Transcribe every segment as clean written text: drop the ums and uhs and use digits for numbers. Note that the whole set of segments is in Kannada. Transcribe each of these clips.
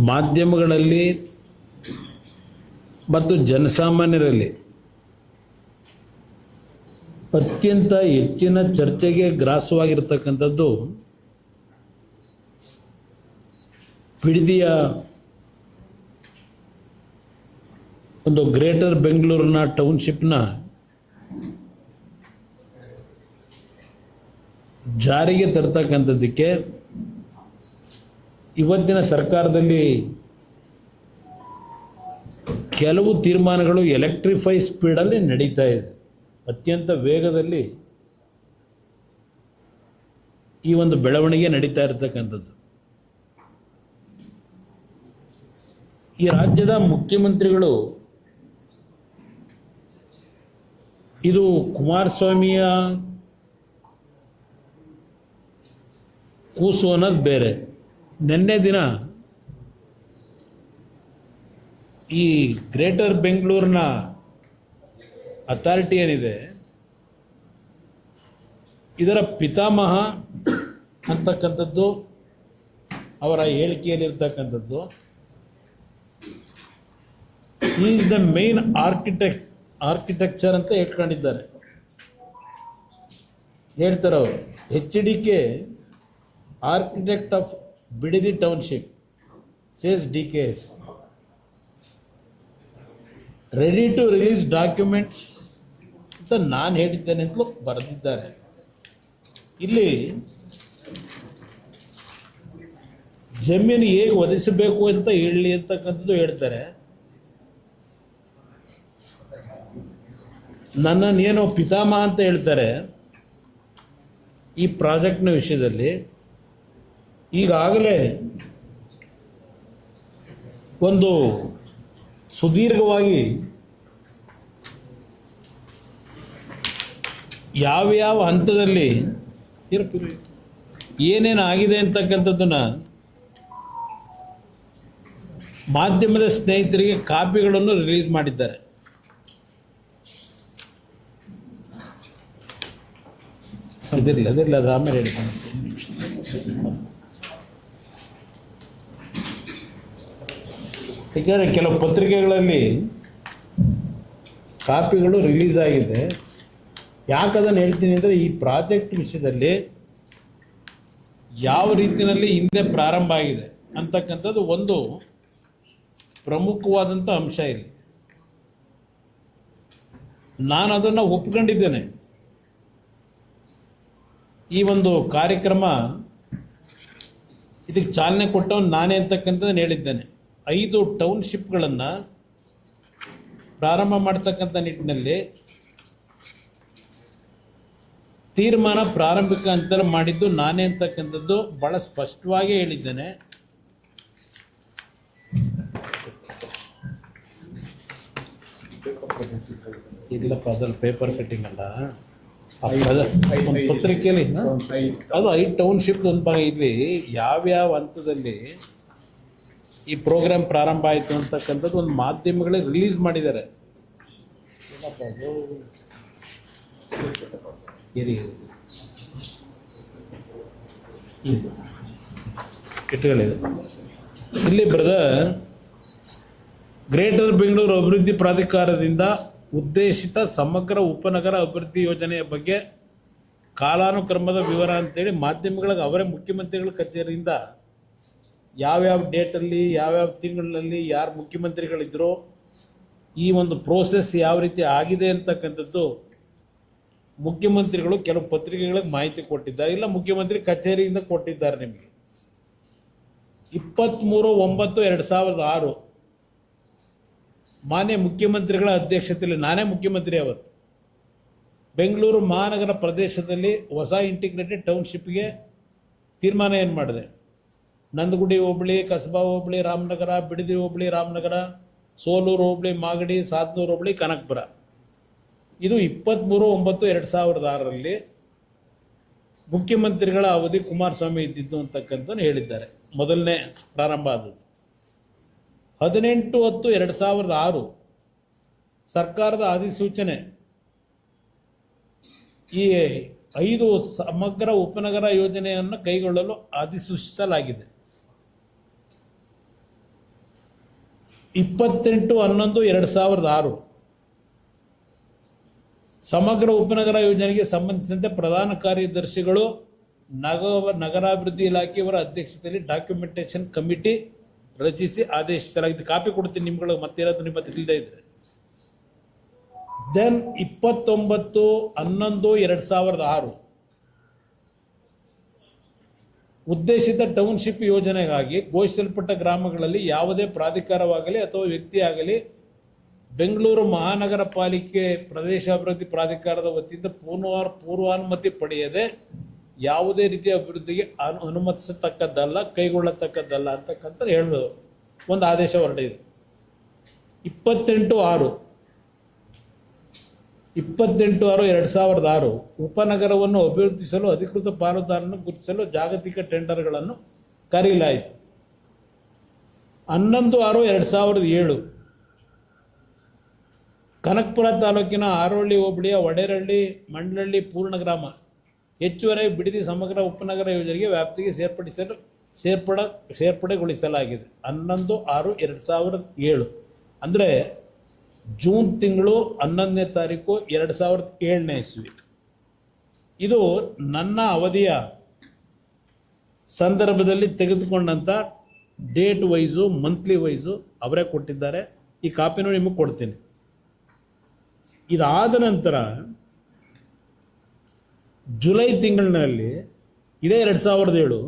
ಮಾಧ್ಯಮಗಳಲ್ಲಿ ಮತ್ತು ಜನಸಾಮಾನ್ಯರಲ್ಲಿ ಅತ್ಯಂತ ಹೆಚ್ಚಿನ ಚರ್ಚೆಗೆ ಗ್ರಾಸವಾಗಿರ್ತಕ್ಕಂಥದ್ದು ಬಿಡದಿಯ ಒಂದು ಗ್ರೇಟರ್ ಬೆಂಗಳೂರಿನ ಟೌನ್ಶಿಪ್ನ ಜಾರಿಗೆ ತರ್ತಕ್ಕಂಥದ್ದಕ್ಕೆ ಇವತ್ತಿನ ಸರ್ಕಾರದಲ್ಲಿ ಕೆಲವು ತೀರ್ಮಾನಗಳು ಎಲೆಕ್ಟ್ರಿಫೈ ಸ್ಪೀಡಲ್ಲಿ ನಡೀತಾ ಇದೆ. ಅತ್ಯಂತ ವೇಗದಲ್ಲಿ ಈ ಒಂದು ಬೆಳವಣಿಗೆ ನಡೀತಾ ಇರತಕ್ಕಂಥದ್ದು. ಈ ರಾಜ್ಯದ ಮುಖ್ಯಮಂತ್ರಿಗಳು ಇದು ಕುಮಾರಸ್ವಾಮಿಯ ಕೂಸು ಅನ್ನೋದು ಬೇರೆ. ನಿನ್ನೆ ದಿನ ಈ ಗ್ರೇಟರ್ ಬೆಂಗಳೂರಿನ ಅಥಾರಿಟಿ ಏನಿದೆ ಇದರ ಪಿತಾಮಹ ಅಂತಕ್ಕಂಥದ್ದು ಅವರ ಹೇಳಿಕೆಯಲ್ಲಿರ್ತಕ್ಕಂಥದ್ದು, ಈಸ್ ದ ಮೇನ್ ಆರ್ಕಿಟೆಕ್ಚರ್ ಅಂತ ಹೇಳ್ಕೊಂಡಿದ್ದಾರೆ. ಹೇಳ್ತಾರೆ ಅವರು, HDK architect of Bidadi township says DKS ready to release documents ಅಂತ ನಾನು ಹೇಳಿದ್ದೇನೆ ಅಂತಲೂ ಬರೆದಿದ್ದಾರೆ. ಇಲ್ಲಿ ಜಮೀನು ಹೇಗೆ ಒದಗಿಸಬೇಕು ಅಂತ ಹೇಳಿ ಅಂತಕ್ಕಂಥದ್ದು ಹೇಳ್ತಾರೆ. ನನ್ನನ್ನೇನೋ ಪಿತಾಮಹ ಅಂತ ಹೇಳ್ತಾರೆ. ಈ ಪ್ರಾಜೆಕ್ಟ್ನ ವಿಷಯದಲ್ಲಿ ಈಗಾಗಲೇ ಒಂದು ಸುದೀರ್ಘವಾಗಿ ಯಾವ್ಯಾವ ಹಂತದಲ್ಲಿ ಏನೇನು ಆಗಿದೆ ಅಂತಕ್ಕಂಥದ್ದನ್ನು ಮಾಧ್ಯಮದ ಸ್ನೇಹಿತರಿಗೆ ಕಾಪಿಗಳನ್ನು ರಿಲೀಸ್ ಮಾಡಿದ್ದಾರೆ. ಅದಿರಲಿ ಅದು ಆಮೇಲೆ ಹೇಳ್ತೀನಿ. ಯಾಕೆಂದರೆ ಕೆಲವು ಪತ್ರಿಕೆಗಳಲ್ಲಿ ಕಾಪಿಗಳು ರಿಲೀಸ್ ಆಗಿದೆ. ಯಾಕದನ್ನು ಹೇಳ್ತೀನಿ ಅಂದರೆ, ಈ ಪ್ರಾಜೆಕ್ಟ್ ವಿಷಯದಲ್ಲಿ ಯಾವ ರೀತಿಯಲ್ಲಿ ಹಿಂದೆ ಪ್ರಾರಂಭ ಆಗಿದೆ ಅಂತಕ್ಕಂಥದ್ದು ಒಂದು ಪ್ರಮುಖವಾದಂಥ ಅಂಶ ಇಲ್ಲಿ. ನಾನು ಅದನ್ನು ಒಪ್ಕೊಂಡಿದ್ದೇನೆ. ಈ ಒಂದು ಕಾರ್ಯಕ್ರಮ ಇದಕ್ಕೆ ಚಾಲನೆ ಕೊಟ್ಟವನು ನಾನೇ ಅಂತಕ್ಕಂಥದ್ದನ್ನು ಹೇಳಿದ್ದೇನೆ. 5 ಟೌನ್ಶಿಪ್ಗಳನ್ನು ಪ್ರಾರಂಭ ಮಾಡ್ತಕ್ಕಂಥ ನಿಟ್ಟಿನಲ್ಲಿ ತೀರ್ಮಾನ ಪ್ರಾರಂಭಿಕ ಹಂತದಲ್ಲಿ ಮಾಡಿದ್ದು ನಾನೇ ಅಂತಕ್ಕಂಥದ್ದು ಭಾಳ ಸ್ಪಷ್ಟವಾಗಿ ಹೇಳಿದ್ದೇನೆ. ಇಲ್ಲಪ್ಪ, ಅದ್ರಲ್ಲಿ ಪೇಪರ್ ಕಟ್ಟಿಂಗ್ ಅಲ್ಲ, ಪತ್ರಿಕೆಯಲ್ಲಿ ಅದು 5 ಟೌನ್ಶಿಪ್ ಒಂದು ಭಾಗ. ಇಲ್ಲಿ ಯಾವ್ಯಾವ ಹಂತದಲ್ಲಿ ಈ ಪ್ರೋಗ್ರಾಮ್ ಪ್ರಾರಂಭ ಆಯಿತು ಅಂತಕ್ಕಂಥದ್ದು ಒಂದು ಮಾಧ್ಯಮಗಳೇ ರಿಲೀಸ್ ಮಾಡಿದ್ದಾರೆ. ಇಟ್ಗಳಿದೆ ಇಲ್ಲಿ ಬ್ರದರ್. ಗ್ರೇಟರ್ ಬೆಂಗಳೂರು ಅಭಿವೃದ್ಧಿ ಪ್ರಾಧಿಕಾರದಿಂದ ಉದ್ದೇಶಿತ ಸಮಗ್ರ ಉಪನಗರ ಅಭಿವೃದ್ಧಿ ಯೋಜನೆಯ ಬಗ್ಗೆ ಕಾಲಾನುಕ್ರಮದ ವಿವರ ಅಂತೇಳಿ ಮಾಧ್ಯಮಗಳಿಗೆ ಅವರೇ ಮುಖ್ಯಮಂತ್ರಿಗಳ ಕಚೇರಿಯಿಂದ ಯಾವ್ಯಾವ ಡೇಟಲ್ಲಿ ಯಾವ್ಯಾವ ತಿಂಗಳಲ್ಲಿ ಯಾರು ಮುಖ್ಯಮಂತ್ರಿಗಳಿದ್ರೋ ಈ ಒಂದು ಪ್ರೋಸೆಸ್ ಯಾವ ರೀತಿ ಆಗಿದೆ ಅಂತಕ್ಕಂಥದ್ದು ಮುಖ್ಯಮಂತ್ರಿಗಳು ಕೆಲವು ಪತ್ರಿಕೆಗಳಿಗೆ ಮಾಹಿತಿ ಕೊಟ್ಟಿದ್ದಾರೆ. ಇಲ್ಲ, ಮುಖ್ಯಮಂತ್ರಿ ಕಚೇರಿಯಿಂದ ಕೊಟ್ಟಿದ್ದಾರೆ. ನಿಮಗೆ 23/9/2006 ಮಾನ್ಯ ಮುಖ್ಯಮಂತ್ರಿಗಳ ಅಧ್ಯಕ್ಷತೆಯಲ್ಲಿ, ನಾನೇ ಮುಖ್ಯಮಂತ್ರಿ ಅವತ್ತು, ಬೆಂಗಳೂರು ಮಹಾನಗರ ಪ್ರದೇಶದಲ್ಲಿ ಹೊಸ ಇಂಟಿಗ್ರೇಟೆಡ್ ಟೌನ್ಶಿಪ್ಗೆ ತೀರ್ಮಾನ ಏನು ಮಾಡಿದೆ. ನಂದಗುಡಿ ಹೋಬಳಿ, ಕಸಬಾ ಹೋಬಳಿ ರಾಮನಗರ, ಬಿಡದಿ ಹೋಬಳಿ ರಾಮನಗರ, ಸೋಲೂರು ಹೋಬಳಿ ಮಾಗಡಿ, ಸಾದ್ನೂರು ಹೋಬಳಿ ಕನಕಪುರ. ಇದು 23/9/2006 ಮುಖ್ಯಮಂತ್ರಿಗಳ ಅವಧಿ ಕುಮಾರಸ್ವಾಮಿ ಇದ್ದಿದ್ದು ಅಂತಕ್ಕಂಥದ್ದು ಹೇಳಿದ್ದಾರೆ. ಮೊದಲನೇ ಪ್ರಾರಂಭ ಆದದ್ದು 18/10/2006 ಸರ್ಕಾರದ ಅಧಿಸೂಚನೆ ಈ 5 ಸಮಗ್ರ ಉಪನಗರ ಯೋಜನೆಯನ್ನು ಕೈಗೊಳ್ಳಲು ಅಧಿಸೂಚಿಸಲಾಗಿದೆ. 28/11/2006 ಸಮಗ್ರ ಉಪನಗರ ಯೋಜನೆಗೆ ಸಂಬಂಧಿಸಿದಂತೆ ಪ್ರಧಾನ ಕಾರ್ಯದರ್ಶಿಗಳು ನಗರಾಭಿವೃದ್ಧಿ ಇಲಾಖೆಯವರ ಅಧ್ಯಕ್ಷತೆಯಲ್ಲಿ ಡಾಕ್ಯುಮೆಂಟೇಶನ್ ಕಮಿಟಿ ರಚಿಸಿ ಆದೇಶಿಸಲಾಗಿದೆ. ಕಾಪಿ ಕೊಡ್ತೀನಿ ನಿಮ್ಗಳಿಗೆ, ಮತ್ತೇನಾದ್ರು ನಿಮ್ಮ ತಿಳಿದೇ ಇದ್ರೆ. ದೆನ್ 29/11/2006 ಉದ್ದೇಶಿತ ಟೌನ್ಶಿಪ್ ಯೋಜನೆಗಾಗಿ ಘೋಷಿಸಲ್ಪಟ್ಟ ಗ್ರಾಮಗಳಲ್ಲಿ ಯಾವುದೇ ಪ್ರಾಧಿಕಾರವಾಗಲಿ ಅಥವಾ ವ್ಯಕ್ತಿಯಾಗಲಿ ಬೆಂಗಳೂರು ಮಹಾನಗರ ಪಾಲಿಕೆ ಪ್ರದೇಶಾಭಿವೃದ್ಧಿ ಪ್ರಾಧಿಕಾರದ ವತಿಯಿಂದ ಪೂರ್ವಾನುಮತಿ ಪಡೆಯದೆ ಯಾವುದೇ ರೀತಿಯ ಅಭಿವೃದ್ಧಿಗೆ ಅನುಮತಿಸತಕ್ಕದ್ದಲ್ಲ, ಕೈಗೊಳ್ಳತಕ್ಕದ್ದಲ್ಲ ಅಂತಕ್ಕಂಥ ಹೇಳೋದು ಒಂದು ಆದೇಶ ಹೊರಟಿದೆ. 28/6/2006 ಉಪನಗರವನ್ನು ಅಭಿವೃದ್ಧಿಸಲು ಅಧಿಕೃತ ಪಾಲುದಾರರನ್ನು ಗುರುತಿಸಲು ಜಾಗತಿಕ ಟೆಂಡರ್ಗಳನ್ನು ಕರೆಯಲಾಯಿತು. 11/6/2007 ಕನಕಪುರ ತಾಲೂಕಿನ ಆರೋಹಳ್ಳಿ ಹೋಬಳಿಯ ವಡೇರಹಳ್ಳಿ ಮಂಡಲಹಳ್ಳಿ ಪೂರ್ಣಗ್ರಾಮ ಹೆಚ್ಚುವರಿ ಬಿಡದಿ ಸಮಗ್ರ ಉಪನಗರ ಯೋಜನೆಗೆ ವ್ಯಾಪ್ತಿಗೆ ಸೇರ್ಪಡೆಗೊಳಿಸಲಾಗಿದೆ. 11/6/2007 ಅಂದರೆ ಜೂನ್ ತಿಂಗಳು 11ನೇ ತಾರೀಕು 2007ನೇ ಇಸ್ವಿ. ಇದು ನನ್ನ ಅವಧಿಯ ಸಂದರ್ಭದಲ್ಲಿ ತೆಗೆದುಕೊಂಡಂಥ ಡೇಟ್ ವೈಸು, ಮಂತ್ಲಿ ವೈಸು ಅವರೇ ಕೊಟ್ಟಿದ್ದಾರೆ. ಈ ಕಾಪಿನೂ ನಿಮಗೆ ಕೊಡ್ತೀನಿ. ಇದಾದ ನಂತರ ಜುಲೈ ತಿಂಗಳಿನಲ್ಲಿ ಇದೇ 2007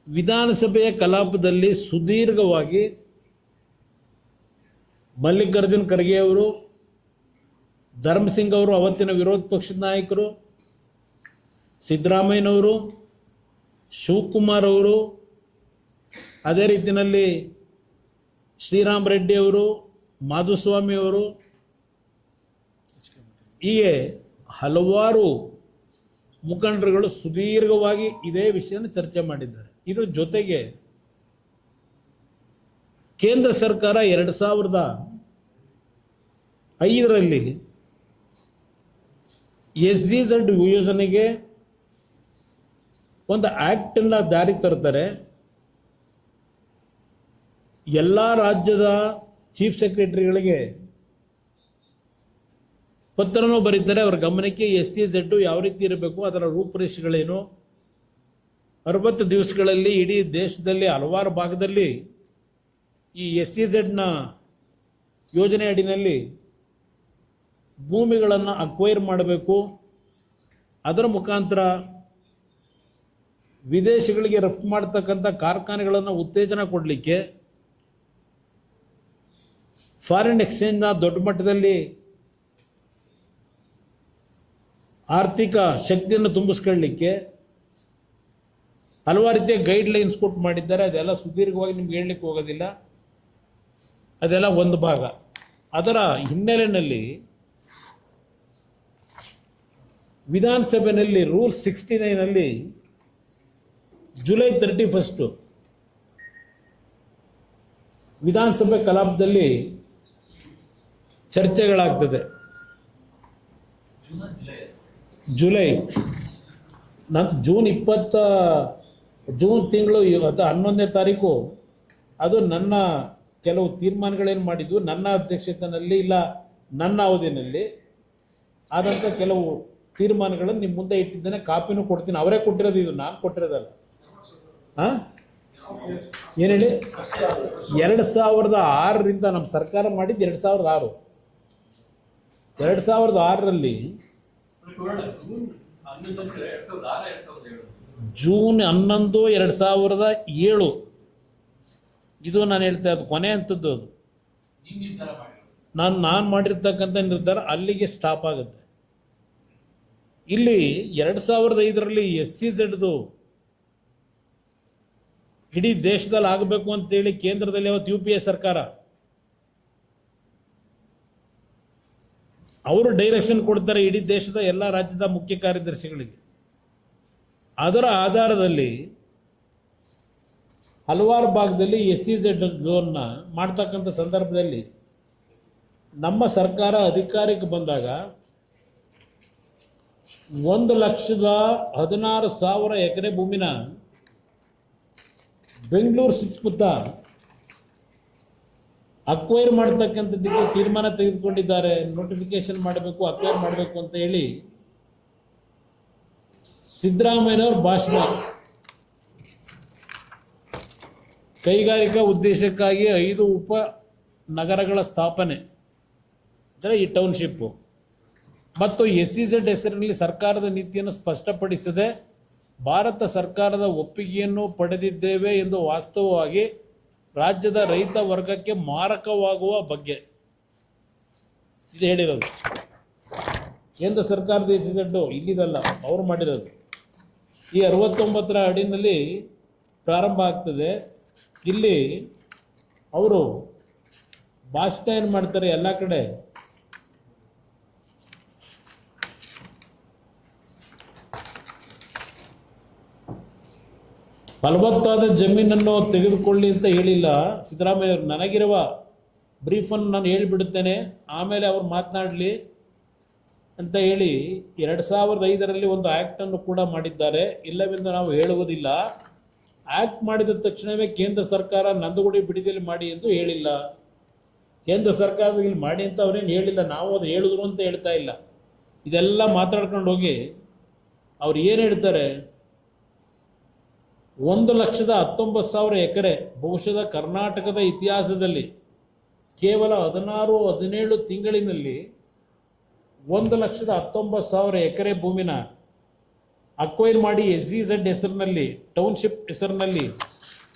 ವಿಧಾನಸಭೆಯ ಕಲಾಪದಲ್ಲಿ ಸುದೀರ್ಘವಾಗಿ ಮಲ್ಲಿಕಾರ್ಜುನ್ ಖರ್ಗೆ ಅವರು, ಧರ್ಮಸಿಂಗ್ ಅವರು, ಅವತ್ತಿನ ವಿರೋಧ ಪಕ್ಷದ ನಾಯಕರು, ಸಿದ್ದರಾಮಯ್ಯನವರು, ಶಿವಕುಮಾರ್ ಅವರು, ಅದೇ ರೀತಿಯಲ್ಲಿ ಶ್ರೀರಾಮ್ ರೆಡ್ಡಿ ಅವರು, ಮಾಧುಸ್ವಾಮಿ ಅವರು, ಹೀಗೆ ಹಲವಾರು ಮುಖಂಡರುಗಳು ಸುದೀರ್ಘವಾಗಿ ಇದೇ ವಿಷಯನ ಚರ್ಚೆ ಮಾಡಿದ್ದಾರೆ. ಇದ್ರ ಜೊತೆಗೆ ಕೇಂದ್ರ ಸರ್ಕಾರ 2005ರಲ್ಲಿ SEZ ಯೋಜನೆಗೆ ಒಂದು ಆ್ಯಕ್ಟನ್ನು ಜಾರಿಗೆ ತರ್ತಾರೆ. ಎಲ್ಲ ರಾಜ್ಯದ ಚೀಫ್ ಸೆಕ್ರೆಟರಿಗಳಿಗೆ ಪತ್ರನೂ ಬರೀತಾರೆ. ಅವರ ಗಮನಕ್ಕೆ SEZ ಯಾವ ರೀತಿ ಇರಬೇಕು, ಅದರ ರೂಪುರೇಷೆಗಳೇನು. 60 ದಿವಸಗಳಲ್ಲಿ ಇಡೀ ದೇಶದಲ್ಲಿ ಹಲವಾರು ಭಾಗದಲ್ಲಿ ಈ SEZನ ಯೋಜನೆ ಅಡಿನಲ್ಲಿ ಭೂಮಿಗಳನ್ನು ಅಕ್ವೈರ್ ಮಾಡಬೇಕು. ಅದರ ಮುಖಾಂತರ ವಿದೇಶಗಳಿಗೆ ರಫ್ತು ಮಾಡತಕ್ಕಂಥ ಕಾರ್ಖಾನೆಗಳನ್ನು ಉತ್ತೇಜನ ಕೊಡಲಿಕ್ಕೆ, ಫಾರಿನ್ ಎಕ್ಸ್ಚೇಂಜ್ನ ದೊಡ್ಡ ಮಟ್ಟದಲ್ಲಿ ಆರ್ಥಿಕ ಶಕ್ತಿಯನ್ನು ತುಂಬಿಸ್ಕೊಳ್ಳಲಿಕ್ಕೆ ಹಲವಾರು ರೀತಿಯ ಗೈಡ್ಲೈನ್ಸ್ ಕೊಟ್ಟು ಮಾಡಿದ್ದಾರೆ. ಅದೆಲ್ಲ ಸುದೀರ್ಘವಾಗಿ ನಿಮ್ಗೆ ಹೇಳಲಿಕ್ಕೆ ಹೋಗೋದಿಲ್ಲ, ಅದೆಲ್ಲ ಒಂದು ಭಾಗ. ಅದರ ಹಿನ್ನೆಲೆಯಲ್ಲಿ ವಿಧಾನಸಭೆಯಲ್ಲಿ ರೂಲ್ 69ನಲ್ಲಿ ಜುಲೈ 31 ವಿಧಾನಸಭೆ ಕಲಾಪದಲ್ಲಿ ಚರ್ಚೆಗಳಾಗ್ತದೆ. ಜೂನ್ ತಿಂಗಳು 11ನೇ ತಾರೀಕು ಅದು ನನ್ನ ಕೆಲವು ತೀರ್ಮಾನಗಳೇನು ಮಾಡಿದ್ವು, ನನ್ನ ಅಧ್ಯಕ್ಷತೆಯಲ್ಲಿ ಇಲ್ಲ ನನ್ನ ಅವಧಿಯಲ್ಲಿ ಆದಂಥ ಕೆಲವು ತೀರ್ಮಾನಗಳನ್ನು ನಿಮ್ಮ ಮುಂದೆ ಇಟ್ಟಿದ್ದೇನೆ. ಕಾಪಿನೂ ಕೊಡ್ತೀನಿ. ಅವರೇ ಕೊಟ್ಟಿರೋದು, ಇದು ನಾನು ಕೊಟ್ಟಿರೋದಲ್ಲ. ಏನು ಹೇಳಿ, 2006ರಿಂದ ನಮ್ಮ ಸರ್ಕಾರ ಮಾಡಿದ್ದು 2006. 2006ರಲ್ಲಿ ಜೂನ್ 11, 2007 ಇದು ನಾನು ಹೇಳ್ತಾ ಇದ್ದು ಕೊನೆ ಅಂಥದ್ದು. ಅದು ನಾನು ಮಾಡಿರ್ತಕ್ಕಂಥ ನಿರ್ಧಾರ ಅಲ್ಲಿಗೆ ಸ್ಟಾಪ್ ಆಗುತ್ತೆ. ಇಲ್ಲಿ 2005ರಲ್ಲಿ SEZದು ಇಡೀ ದೇಶದಲ್ಲಿ ಆಗಬೇಕು ಅಂತೇಳಿ ಕೇಂದ್ರದಲ್ಲಿ ಅವತ್ತು UPA ಸರ್ಕಾರ ಅವರು ಡೈರೆಕ್ಷನ್ ಕೊಡ್ತಾರೆ ಇಡೀ ದೇಶದ ಎಲ್ಲ ರಾಜ್ಯದ ಮುಖ್ಯ ಕಾರ್ಯದರ್ಶಿಗಳಿಗೆ. ಅದರ ಆಧಾರದಲ್ಲಿ ಹಲವಾರು ಭಾಗದಲ್ಲಿ SEZ ಝೋನ್ನ ಮಾಡ್ತಕ್ಕಂಥ ಸಂದರ್ಭದಲ್ಲಿ ನಮ್ಮ ಸರ್ಕಾರ ಅಧಿಕಾರಕ್ಕೆ ಬಂದಾಗ 1,16,000 ಎಕರೆ ಭೂಮಿನ ಬೆಂಗಳೂರು ಸುತ್ತಮುತ್ತ ಅಕ್ವೈರ್ ಮಾಡ್ತಕ್ಕಂಥದ್ದಕ್ಕೆ ತೀರ್ಮಾನ ತೆಗೆದುಕೊಂಡಿದ್ದಾರೆ. ನೋಟಿಫಿಕೇಶನ್ ಮಾಡಬೇಕು, ಅಕ್ವೈರ್ ಮಾಡಬೇಕು ಅಂತ ಹೇಳಿ ಸಿದ್ದರಾಮಯ್ಯನವ್ರ ಭಾಷಣ. ಕೈಗಾರಿಕಾ ಉದ್ದೇಶಕ್ಕಾಗಿ 5 ಉಪ ನಗರಗಳ ಸ್ಥಾಪನೆ ಅಂದರೆ ಈ ಟೌನ್ಶಿಪ್ಪು ಮತ್ತು SEZ ಹೆಸರಿನಲ್ಲಿ ಸರ್ಕಾರದ ನೀತಿಯನ್ನು ಸ್ಪಷ್ಟಪಡಿಸದೆ ಭಾರತ ಸರ್ಕಾರದ ಒಪ್ಪಿಗೆಯನ್ನು ಪಡೆದಿದ್ದೇವೆ ಎಂದು ವಾಸ್ತವವಾಗಿ ರಾಜ್ಯದ ರೈತ ವರ್ಗಕ್ಕೆ ಮಾರಕವಾಗುವ ಬಗ್ಗೆ ಇದು ಹೇಳಿರೋದು. ಕೇಂದ್ರ ಸರ್ಕಾರದ SEZ ಇಲ್ಲಿದಲ್ಲ, ಅವರು ಮಾಡಿರೋದು. ಈ 69ರ ಅಡಿನಲ್ಲಿ ಪ್ರಾರಂಭ ಆಗ್ತದೆ. ಇಲ್ಲಿ ಅವರು ಭಾಷಣ ಏನು ಮಾಡ್ತಾರೆ ಎಲ್ಲ ಕಡೆ, ಫಲವತ್ತಾದ ಜಮೀನನ್ನು ತೆಗೆದುಕೊಳ್ಳಿ ಅಂತ ಹೇಳಿಲ್ಲ ಸಿದ್ದರಾಮಯ್ಯ. ನನಗಿರುವ ಬ್ರೀಫನ್ನು ನಾನು ಹೇಳಿಬಿಡುತ್ತೇನೆ, ಆಮೇಲೆ ಅವರು ಮಾತನಾಡಲಿ ಅಂತ ಹೇಳಿ 2005ರಲ್ಲಿ ಒಂದು ಆ್ಯಕ್ಟನ್ನು ಕೂಡ ಮಾಡಿದ್ದಾರೆ. ಇಲ್ಲವೆಂದು ನಾವು ಹೇಳುವುದಿಲ್ಲ. ಆ್ಯಕ್ಟ್ ಮಾಡಿದ ತಕ್ಷಣವೇ ಕೇಂದ್ರ ಸರ್ಕಾರ ನಂದಗುಡಿ ಬಿಡುಗಡೆ ಮಾಡಿ ಎಂದು ಹೇಳಿಲ್ಲ. ಕೇಂದ್ರ ಸರ್ಕಾರ ಇಲ್ಲಿ ಮಾಡಿ ಅಂತ ಅವರೇನು ಹೇಳಿಲ್ಲ, ನಾವು ಅದು ಹೇಳಿದ್ರು ಅಂತ ಹೇಳ್ತಾ ಇಲ್ಲ. ಇದೆಲ್ಲ ಮಾತಾಡ್ಕೊಂಡು ಹೋಗಿ ಅವ್ರು ಏನು ಹೇಳ್ತಾರೆ, 1,19,000 ಎಕರೆ ಬಹುಶಃ ಕರ್ನಾಟಕದ ಇತಿಹಾಸದಲ್ಲಿ ಕೇವಲ 16-17 ತಿಂಗಳಿನಲ್ಲಿ 1,19,000 ಎಕರೆ ಭೂಮಿನ ಅಕ್ವೈರ್ ಮಾಡಿ SEZ ಹೆಸರಿನಲ್ಲಿ, ಟೌನ್ಶಿಪ್ ಹೆಸರಿನಲ್ಲಿ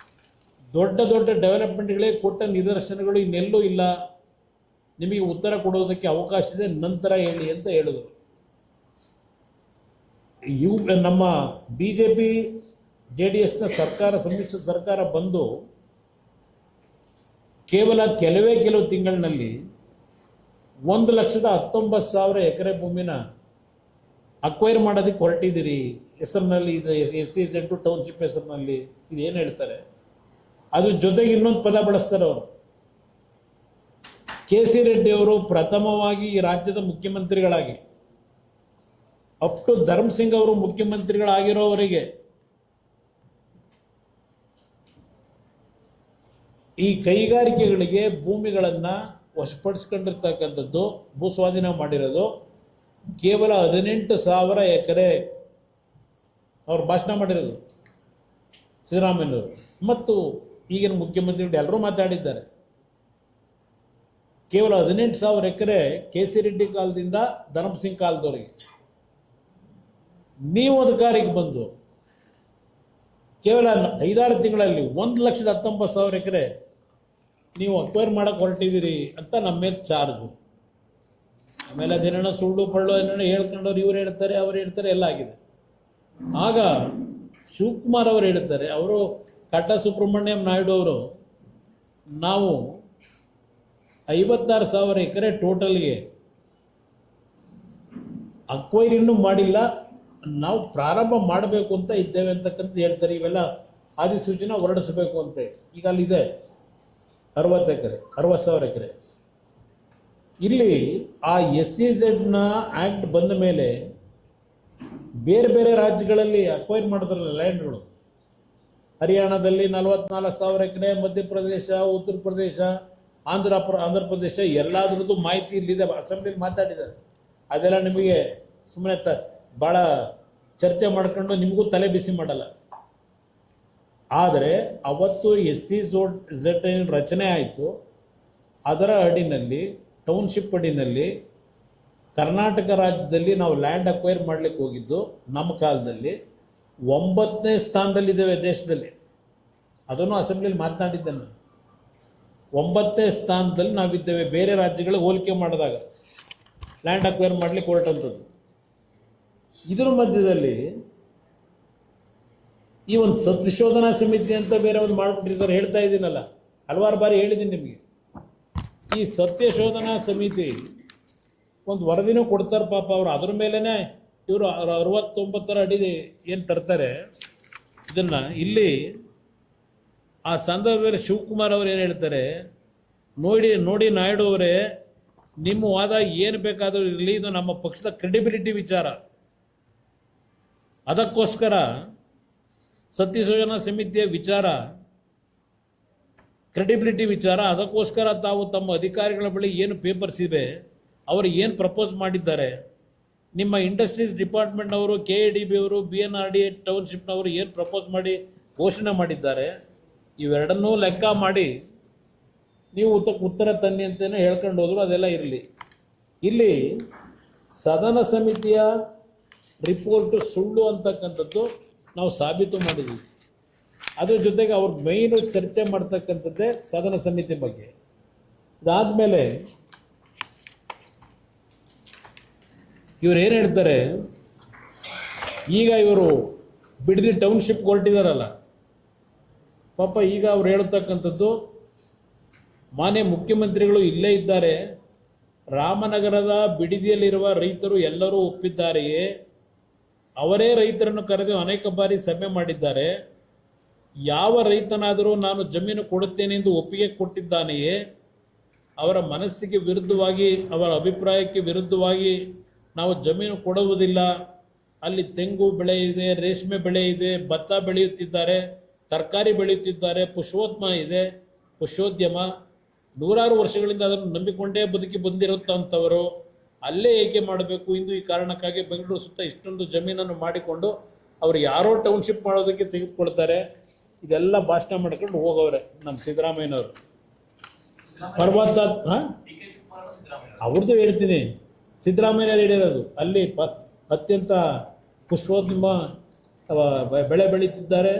ದೊಡ್ಡ ದೊಡ್ಡ ಡೆವಲಪ್ಮೆಂಟ್ಗಳೇ ಕೊಟ್ಟ ನಿದರ್ಶನಗಳು ಇನ್ನೆಲ್ಲೂ ಇಲ್ಲ. ನಿಮಗೆ ಉತ್ತರ ಕೊಡೋದಕ್ಕೆ ಅವಕಾಶ ಇದೆ, ನಂತರ ಹೇಳಿ ಅಂತ ಹೇಳಿದರು. ನಮ್ಮ BJP JDSನ ಸರ್ಕಾರ, ಸಮ್ಮಿಶ್ರ ಸರ್ಕಾರ ಬಂದು ಕೇವಲ ಕೆಲವು ತಿಂಗಳಿನಲ್ಲಿ 1,19,000 ಎಕರೆ ಭೂಮಿನ ಅಕ್ವೈರ್ ಮಾಡೋದಕ್ಕೆ ಹೊರಟಿದ್ದೀರಿ ಹೆಸರಿನಲ್ಲಿ, ಇದು SEZ ಟೌನ್ಶಿಪ್ ಹೆಸರಿನಲ್ಲಿ. ಇದೇನು ಹೇಳ್ತಾರೆ, ಅದ್ರ ಜೊತೆಗೆ ಇನ್ನೊಂದು ಪದ ಬಳಸ್ತಾರೆ ಅವರು. KC ರೆಡ್ಡಿ ಅವರು ಪ್ರಥಮವಾಗಿ ಈ ರಾಜ್ಯದ ಮುಖ್ಯಮಂತ್ರಿಗಳಾಗಿ ಅಪ್ ಟು ಧರ್ಮಸಿಂಗ್ ಅವರು ಮುಖ್ಯಮಂತ್ರಿಗಳಾಗಿರೋವರೆಗೆ ಈ ಕೈಗಾರಿಕೆಗಳಿಗೆ ಭೂಮಿಗಳನ್ನು ವಶಪಡಿಸ್ಕೊಂಡಿರ್ತಕ್ಕಂಥದ್ದು, ಭೂಸ್ವಾಧೀನ ಮಾಡಿರೋದು ಕೇವಲ 18,000 ಎಕರೆ. ಅವ್ರು ಭಾಷಣ ಮಾಡಿರೋದು ಸಿದ್ದರಾಮಯ್ಯನವರು ಮತ್ತು ಈಗಿನ ಮುಖ್ಯಮಂತ್ರಿಗಳು ಎಲ್ಲರೂ ಮಾತಾಡಿದ್ದಾರೆ. ಕೇವಲ 18,000 ಎಕರೆ KC ರೆಡ್ಡಿ ಕಾಲದಿಂದ ಧರ್ಮಸಿಂಗ್ ಕಾಲದವರೆಗೆ. ನೀವು ಅಧಿಕಾರಿಗೆ ಬಂದು ಕೇವಲ 5-6 ತಿಂಗಳಲ್ಲಿ 1,19,000 ಎಕರೆ ನೀವು ಅಕ್ವೈರ್ ಮಾಡಕ್ಕೆ ಹೊರಟಿದ್ದೀರಿ ಅಂತ ನಮ್ಮ ಮೇಲೆ ಚಾರ್ಜು. ಆಮೇಲೆ ಅದೇನೋ ಸುಳ್ಳು ಪಳ್ಳು ಏನೇನೋ ಹೇಳ್ಕೊಂಡವ್ರು ಇವ್ರು ಹೇಳ್ತಾರೆ, ಅವ್ರು ಹೇಳ್ತಾರೆ, ಎಲ್ಲ ಆಗಿದೆ. ಆಗ ಶಿವಕುಮಾರ್ ಅವರು ಹೇಳ್ತಾರೆ, ಅವರು ಕಟ್ಟ ಸುಬ್ರಹ್ಮಣ್ಯಂ ನಾಯ್ಡು ಅವರು, ನಾವು 56,000 ಎಕರೆ ಟೋಟಲ್ಗೆ ಅಕ್ವೈರ್ ಇನ್ನೂ ಮಾಡಿಲ್ಲ, ನಾವು ಪ್ರಾರಂಭ ಮಾಡಬೇಕು ಅಂತ ಇದ್ದೇವೆ ಅಂತಕ್ಕಂಥ ಹೇಳ್ತಾರೆ. ಇವೆಲ್ಲ ಅಧಿಸೂಚನೆ ಹೊರಡಿಸಬೇಕು ಅಂತ. ಈಗ ಅಲ್ಲಿದೆ 60,000 ಎಕರೆ. ಇಲ್ಲಿ ಆ SEZನ ಆ್ಯಕ್ಟ್ ಬಂದ ಮೇಲೆ ಬೇರೆ ಬೇರೆ ರಾಜ್ಯಗಳಲ್ಲಿ ಅಕ್ವೈರ್ ಮಾಡಿದ್ರಲ್ಲ ಲ್ಯಾಂಡ್ಗಳು. ಹರಿಯಾಣದಲ್ಲಿ 44,000 ಎಕರೆ, ಮಧ್ಯಪ್ರದೇಶ, ಉತ್ತರ ಪ್ರದೇಶ, ಆಂಧ್ರ ಪ್ರದೇಶ, ಎಲ್ಲದರದ್ದು ಮಾಹಿತಿ ಇಲ್ಲಿದೆ. ಅಸೆಂಬ್ಲಿಲಿ ಮಾತಾಡಿದ್ದಾರೆ. ಅದೆಲ್ಲ ನಿಮಗೆ ಸುಮ್ಮನೆ ಭಾಳ ಚರ್ಚೆ ಮಾಡ್ಕೊಂಡು ನಿಮಗೂ ತಲೆ ಬಿಸಿ ಮಾಡಲ್ಲ. ಆದರೆ ಅವತ್ತು SEZ ರಚನೆ ಆಯಿತು. ಅದರ ಅಡಿನಲ್ಲಿ, ಟೌನ್ಶಿಪ್ ಅಡಿನಲ್ಲಿ ಕರ್ನಾಟಕ ರಾಜ್ಯದಲ್ಲಿ ನಾವು ಲ್ಯಾಂಡ್ ಅಕ್ವೈರ್ ಮಾಡಲಿಕ್ಕೆ ಹೋಗಿದ್ದು ನಮ್ಮ ಕಾಲದಲ್ಲಿ 9ನೇ ಸ್ಥಾನದಲ್ಲಿದ್ದೇವೆ ದೇಶದಲ್ಲಿ. ಅದನ್ನು ಅಸೆಂಬ್ಲಿಯಲ್ಲಿ ಮಾತನಾಡಿದ್ದೆ ನಾನು. 9ನೇ ಸ್ಥಾನದಲ್ಲಿ ನಾವಿದ್ದೇವೆ ಬೇರೆ ರಾಜ್ಯಗಳಿಗೆ ಹೋಲಿಕೆ ಮಾಡಿದಾಗ ಲ್ಯಾಂಡ್ ಅಕ್ವೈರ್ ಮಾಡಲಿಕ್ಕೆ ಹೊರಟಂಥದ್ದು. ಇದರ ಮಧ್ಯದಲ್ಲಿ ಈ ಒಂದು ಸತ್ಯಶೋಧನಾ ಸಮಿತಿ ಅಂತ ಬೇರೆ ಒಂದು ಮಾಡಿಬಿಟ್ಟಿರ್ತಾರೆ. ಹೇಳ್ತಾ ಇದ್ದೀನಲ್ಲ, ಹಲವಾರು ಬಾರಿ ಹೇಳಿದ್ದೀನಿ ನಿಮಗೆ. ಈ ಸತ್ಯಶೋಧನಾ ಸಮಿತಿ ಒಂದು ವರದಿನೂ ಕೊಡ್ತಾರೆ ಪಾಪ ಅವರು. ಅದ್ರ ಮೇಲೇ ಇವರು 69ರ ಅಡಿ ಏನು ತರ್ತಾರೆ ಇದನ್ನು. ಇಲ್ಲಿ ಆ ಸಂದರ್ಭದಲ್ಲಿ ಶಿವಕುಮಾರ್ ಅವರು ಏನು ಹೇಳ್ತಾರೆ, ನೋಡಿ ನಾಯ್ಡು ಅವರೇ, ನಿಮ್ಮ ವಾದ ಏನು ಬೇಕಾದರೂ ಇರಲಿ, ಇದು ನಮ್ಮ ಪಕ್ಷದ ಕ್ರೆಡಿಬಿಲಿಟಿ ವಿಚಾರ. ಅದಕ್ಕೋಸ್ಕರ ಸತ್ಯಶೋಧನಾ ಸಮಿತಿಯ ವಿಚಾರ ಕ್ರೆಡಿಬಿಲಿಟಿ ವಿಚಾರ. ಅದಕ್ಕೋಸ್ಕರ ತಾವು ತಮ್ಮ ಅಧಿಕಾರಿಗಳ ಬಳಿ ಏನು ಪೇಪರ್ಸ್ ಇವೆ, ಅವರು ಏನು ಪ್ರಪೋಸ್ ಮಾಡಿದ್ದಾರೆ, ನಿಮ್ಮ ಇಂಡಸ್ಟ್ರೀಸ್ ಡಿಪಾರ್ಟ್ಮೆಂಟ್ನವರು, KADB ಅವರು, BNRDA ಟೌನ್ಶಿಪ್ನವರು ಏನು ಪ್ರಪೋಸ್ ಮಾಡಿ ಘೋಷಣೆ ಮಾಡಿದ್ದಾರೆ, ಇವೆರಡನ್ನೂ ಲೆಕ್ಕ ಮಾಡಿ ನೀವು ಉತ್ತರ ತನ್ನಿ ಅಂತಲೇ ಹೇಳ್ಕೊಂಡು ಹೋದ್ರು. ಅದೆಲ್ಲ ಇರಲಿ. ಇಲ್ಲಿ ಸದನ ಸಮಿತಿಯ ರಿಪೋರ್ಟ್ ಸುಳ್ಳು ಅಂತಕ್ಕಂಥದ್ದು ನಾವು ಸಾಬೀತು ಮಾಡಿದ್ವಿ. ಅದ್ರ ಜೊತೆಗೆ ಅವ್ರ ಮೈನು ಚರ್ಚೆ ಮಾಡ್ತಕ್ಕಂಥದ್ದೇ ಸದನ ಸಮಿತಿ ಬಗ್ಗೆ. ಇದಾದಮೇಲೆ ಇವ್ರು ಏನು ಹೇಳ್ತಾರೆ, ಈಗ ಇವರು ಬಿಡದಿ ಟೌನ್ಶಿಪ್ ಹೊರಟಿದಾರಲ್ಲ, ಪಾಪ ಈಗ ಅವ್ರು ಹೇಳ್ತಕ್ಕಂಥದ್ದು, ಮಾನ್ಯ ಮುಖ್ಯಮಂತ್ರಿಗಳು ಇಲ್ಲೇ ಇದ್ದಾರೆ, ರಾಮನಗರದ ಬಿಡದಿಯಲ್ಲಿರುವ ರೈತರು ಎಲ್ಲರೂ ಒಪ್ಪಿದ್ದಾರೆಯೇ, ಅವರೇ ರೈತರನ್ನು ಕರೆದು ಅನೇಕ ಬಾರಿ ಸಭೆ ಮಾಡಿದ್ದಾರೆ, ಯಾವ ರೈತನಾದರೂ ನಾನು ಜಮೀನು ಕೊಡುತ್ತೇನೆ ಎಂದು ಒಪ್ಪಿಗೆ ಕೊಟ್ಟಿದ್ದಾನೆಯೇ, ಅವರ ಮನಸ್ಸಿಗೆ ವಿರುದ್ಧವಾಗಿ, ಅವರ ಅಭಿಪ್ರಾಯಕ್ಕೆ ವಿರುದ್ಧವಾಗಿ ನಾವು ಜಮೀನು ಕೊಡುವುದಿಲ್ಲ, ಅಲ್ಲಿ ತೆಂಗು ಬೆಳೆ ಇದೆ, ರೇಷ್ಮೆ ಬೆಳೆ ಇದೆ, ಭತ್ತ ಬೆಳೆಯುತ್ತಿದ್ದಾರೆ, ತರಕಾರಿ ಬೆಳೆಯುತ್ತಿದ್ದಾರೆ, ಪುಷ್ಪೋದ್ಯಮ ನೂರಾರು ವರ್ಷಗಳಿಂದ ಅದನ್ನು ನಂಬಿಕೊಂಡೇ ಬದುಕಿ ಬಂದಿರುತ್ತಂಥವರು ಅಲ್ಲೇ ಏಕೆ ಮಾಡಬೇಕು? ಇಂದು ಈ ಕಾರಣಕ್ಕಾಗಿ ಬೆಂಗಳೂರು ಸುತ್ತ ಇಷ್ಟೊಂದು ಜಮೀನನ್ನು ಮಾಡಿಕೊಂಡು ಅವರು ಯಾರೋ ಟೌನ್ಶಿಪ್ ಮಾಡೋದಕ್ಕೆ ತೆಗೆದುಕೊಳ್ತಾರೆ. ಇದೆಲ್ಲ ಭಾಷಣ ಮಾಡ್ಕೊಂಡು ಹೋಗವ್ರೆ ನಮ್ಮ ಸಿದ್ದರಾಮಯ್ಯನವರು. ಪರ್ವತ ಅವ್ರದ್ದು ಹೇಳ್ತೀನಿ, ಸಿದ್ದರಾಮಯ್ಯ ಹೇಳಿರೋದು. ಅಲ್ಲಿ ಅತ್ಯಂತ ಪುಷ್ಪೋದ್ಯಮ ಬೆಳೆ ಬೆಳೀತಿದ್ದಾರೆ,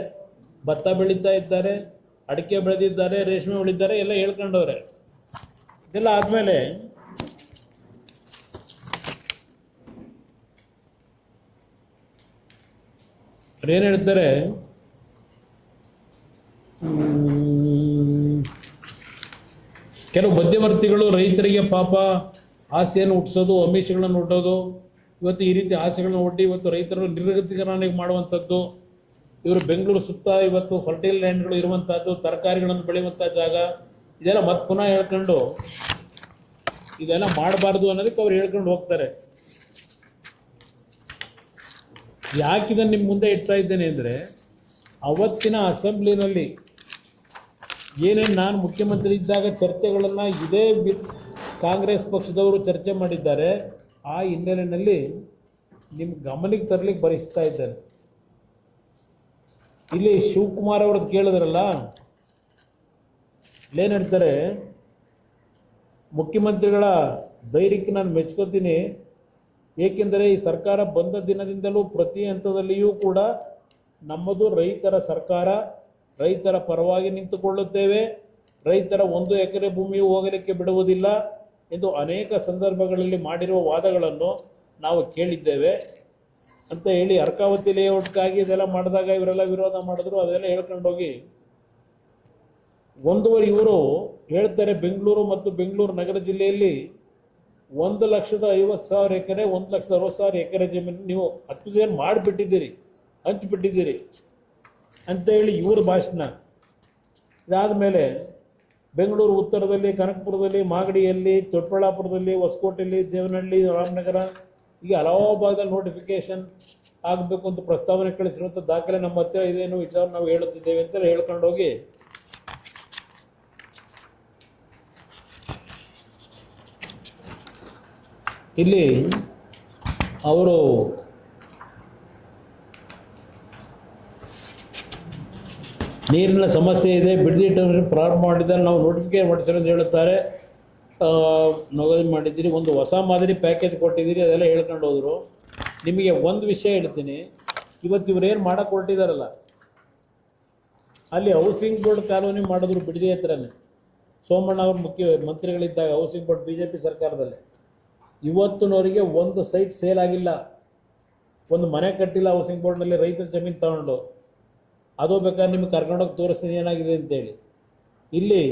ಭತ್ತ ಬೆಳೀತಾ ಇದ್ದಾರೆ, ಅಡಿಕೆ ಬೆಳೆದಿದ್ದಾರೆ, ರೇಷ್ಮೆ ಬೆಳೆದಿದ್ದಾರೆ, ಎಲ್ಲ ಹೇಳ್ಕೊಂಡವ್ರೆ. ಇದೆಲ್ಲ ಆದಮೇಲೆ ಏನು ಹೇಳ್ತಾರೆ, ಕೆಲವು ಮಧ್ಯವರ್ತಿಗಳು ರೈತರಿಗೆ ಪಾಪ ಆಸೆಯನ್ನು ಹುಟ್ಟಿಸೋದು, ಅಮಿಷಗಳನ್ನು ಹುಟ್ಟೋದು, ಇವತ್ತು ಈ ರೀತಿ ಆಸೆಗಳನ್ನು ಹುಟ್ಟಿ ಇವತ್ತು ರೈತರು ನಿರ್ಗತಿಕರನ್ನಾಗಿ ಮಾಡುವಂಥದ್ದು. ಇವರು ಬೆಂಗಳೂರು ಸುತ್ತ ಇವತ್ತು ಫರ್ಟೈಲ್ ಲ್ಯಾಂಡ್ಗಳು ಇರುವಂಥದ್ದು, ತರಕಾರಿಗಳನ್ನು ಬೆಳೆಯುವಂಥ ಜಾಗ, ಇದೆಲ್ಲ ಮತ್ತೆ ಪುನಃ ಹೇಳ್ಕೊಂಡು ಇದೆಲ್ಲ ಮಾಡಬಾರ್ದು ಅನ್ನೋದಕ್ಕೆ ಅವ್ರು ಹೇಳ್ಕೊಂಡು ಹೋಗ್ತಾರೆ. ಯಾಕಿದನ್ನು ನಿಮ್ಮ ಮುಂದೆ ಇಡ್ತಾ ಇದ್ದೇನೆ ಅಂದರೆ, ಅವತ್ತಿನ ಅಸೆಂಬ್ಲಿನಲ್ಲಿ ಏನೇನು ನಾನು ಮುಖ್ಯಮಂತ್ರಿ ಇದ್ದಾಗ ಚರ್ಚೆಗಳನ್ನು ಇದೇ ಕಾಂಗ್ರೆಸ್ ಪಕ್ಷದವರು ಚರ್ಚೆ ಮಾಡಿದ್ದಾರೆ, ಆ ಹಿನ್ನೆಲೆಯಲ್ಲಿ ನಿಮ್ಮ ಗಮನಕ್ಕೆ ತರಲಿಕ್ಕೆ ಬಯಸ್ತಾ ಇದ್ದಾರೆ. ಇಲ್ಲಿ ಶಿವಕುಮಾರ್ ಅವ್ರದ್ದು ಕೇಳಿದ್ರಲ್ಲ, ಏನು ಹೇಳ್ತಾರೆ, ಮುಖ್ಯಮಂತ್ರಿಗಳ ಧೈರ್ಯಕ್ಕೆ ನಾನು ಮೆಚ್ಕೋತೀನಿ, ಏಕೆಂದರೆ ಈ ಸರ್ಕಾರ ಬಂದ ದಿನದಿಂದಲೂ ಪ್ರತಿ ಹಂತದಲ್ಲಿಯೂ ಕೂಡ ನಮ್ಮದು ರೈತರ ಸರ್ಕಾರ, ರೈತರ ಪರವಾಗಿ ನಿಂತುಕೊಳ್ಳುತ್ತೇವೆ, ರೈತರ 1 ಎಕರೆ ಭೂಮಿಯೂ ಹೋಗಲಿಕ್ಕೆ ಬಿಡುವುದಿಲ್ಲ ಎಂದು ಅನೇಕ ಸಂದರ್ಭಗಳಲ್ಲಿ ಮಾಡಿರುವ ವಾದಗಳನ್ನು ನಾವು ಕೇಳಿದ್ದೇವೆ ಅಂತ ಹೇಳಿ ಅರ್ಕಾವತಿ ಲೇಔಟ್ಗಾಗಿ ಇದೆಲ್ಲ ಮಾಡಿದಾಗ ಇವರೆಲ್ಲ ವಿರೋಧ ಮಾಡಿದ್ರು. ಅದೆಲ್ಲ ಹೇಳ್ಕೊಂಡೋಗಿ ಇವರು ಹೇಳ್ತಾರೆ, ಬೆಂಗಳೂರು ಮತ್ತು ಬೆಂಗಳೂರು ನಗರ ಜಿಲ್ಲೆಯಲ್ಲಿ 1,50,000 ಎಕರೆ, 1,60,000 ಎಕರೆ ಜಮೀನು ನೀವು ಅಕ್ವಿಷನ್ ಮಾಡಿಬಿಟ್ಟಿದ್ದೀರಿ, ಹಂಚಿಬಿಟ್ಟಿದ್ದೀರಿ ಅಂತ ಹೇಳಿ ಇವ್ರ ಭಾಷಣ. ಇದಾದ ಮೇಲೆ ಬೆಂಗಳೂರು ಉತ್ತರದಲ್ಲಿ, ಕನಕಪುರದಲ್ಲಿ, ಮಾಗಡಿಯಲ್ಲಿ, ದೊಡ್ಡಬಳ್ಳಾಪುರದಲ್ಲಿ, ಹೊಸಕೋಟೆಯಲ್ಲಿ, ದೇವನಹಳ್ಳಿ, ರಾಮನಗರ, ಈಗ ಹಲವು ಭಾಗದಲ್ಲಿ ನೋಟಿಫಿಕೇಶನ್ ಆಗಬೇಕು ಅಂತ ಪ್ರಸ್ತಾವನೆ ಕಳಿಸಿರುವಂಥ ದಾಖಲೆ ನಮ್ಮ ಹತ್ತಿರ ಇದೇನು ವಿಚಾರ ನಾವು ಹೇಳುತ್ತಿದ್ದೇವೆ ಅಂತ ಹೇಳ್ಕೊಂಡೋಗಿ ಇಲ್ಲಿ ಅವರು ನೀರಿನ ಸಮಸ್ಯೆ ಇದೆ, ಬಿಡದಿ ಟೌನ್ಶಿಪ್ ಪ್ರಾರಂಭ ಮಾಡಿದ್ದಾರೆ, ನಾವು ನೋಟಿಫಿಕೇಶನ್ ಮಾಡಿಸಿರೋದು ಹೇಳುತ್ತಾರೆ, ನಗದು ಮಾಡಿದ್ದೀರಿ, ಒಂದು ಹೊಸ ಮಾದರಿ ಪ್ಯಾಕೇಜ್ ಕೊಟ್ಟಿದ್ದೀರಿ, ಅದೆಲ್ಲ ಹೇಳ್ಕೊಂಡು ಹೋದರು. ನಿಮಗೆ ಒಂದು ವಿಷಯ ಹೇಳ್ತೀನಿ, ಇವತ್ತು ಇವರೇನು ಮಾಡೋಕ್ಕೆ ಹೊರಟಿದ್ದಾರಲ್ಲ, ಅಲ್ಲಿ ಹೌಸಿಂಗ್ ಬೋರ್ಡ್ ಕಾಲೋನಿ ಮಾಡಿದ್ರು ಬಿಡದಿ ಹತ್ರನೇ, ಸೋಮಣ್ಣ ಅವರು ಮಂತ್ರಿಗಳಿದ್ದಾಗ ಹೌಸಿಂಗ್ ಬೋರ್ಡ್ BJP ಸರ್ಕಾರದಲ್ಲಿ. ಇವತ್ತಿನವರಿಗೆ ಒಂದು ಸೈಟ್ ಸೇಲ್ ಆಗಿಲ್ಲ, ಒಂದು ಮನೆ ಕಟ್ಟಿಲ್ಲ ಹೌಸಿಂಗ್ ಬೋರ್ಡ್ನಲ್ಲಿ, ರೈತರ ಜಮೀನು ತಗೊಂಡು. ಅದು ಬೇಕಾದ್ರೆ ನಿಮಗೆ ಕರ್ಕೊಂಡೋಗಿ ತೋರಿಸ್ತೀನಿ ಏನಾಗಿದೆ ಅಂತೇಳಿ. ಇಲ್ಲಿ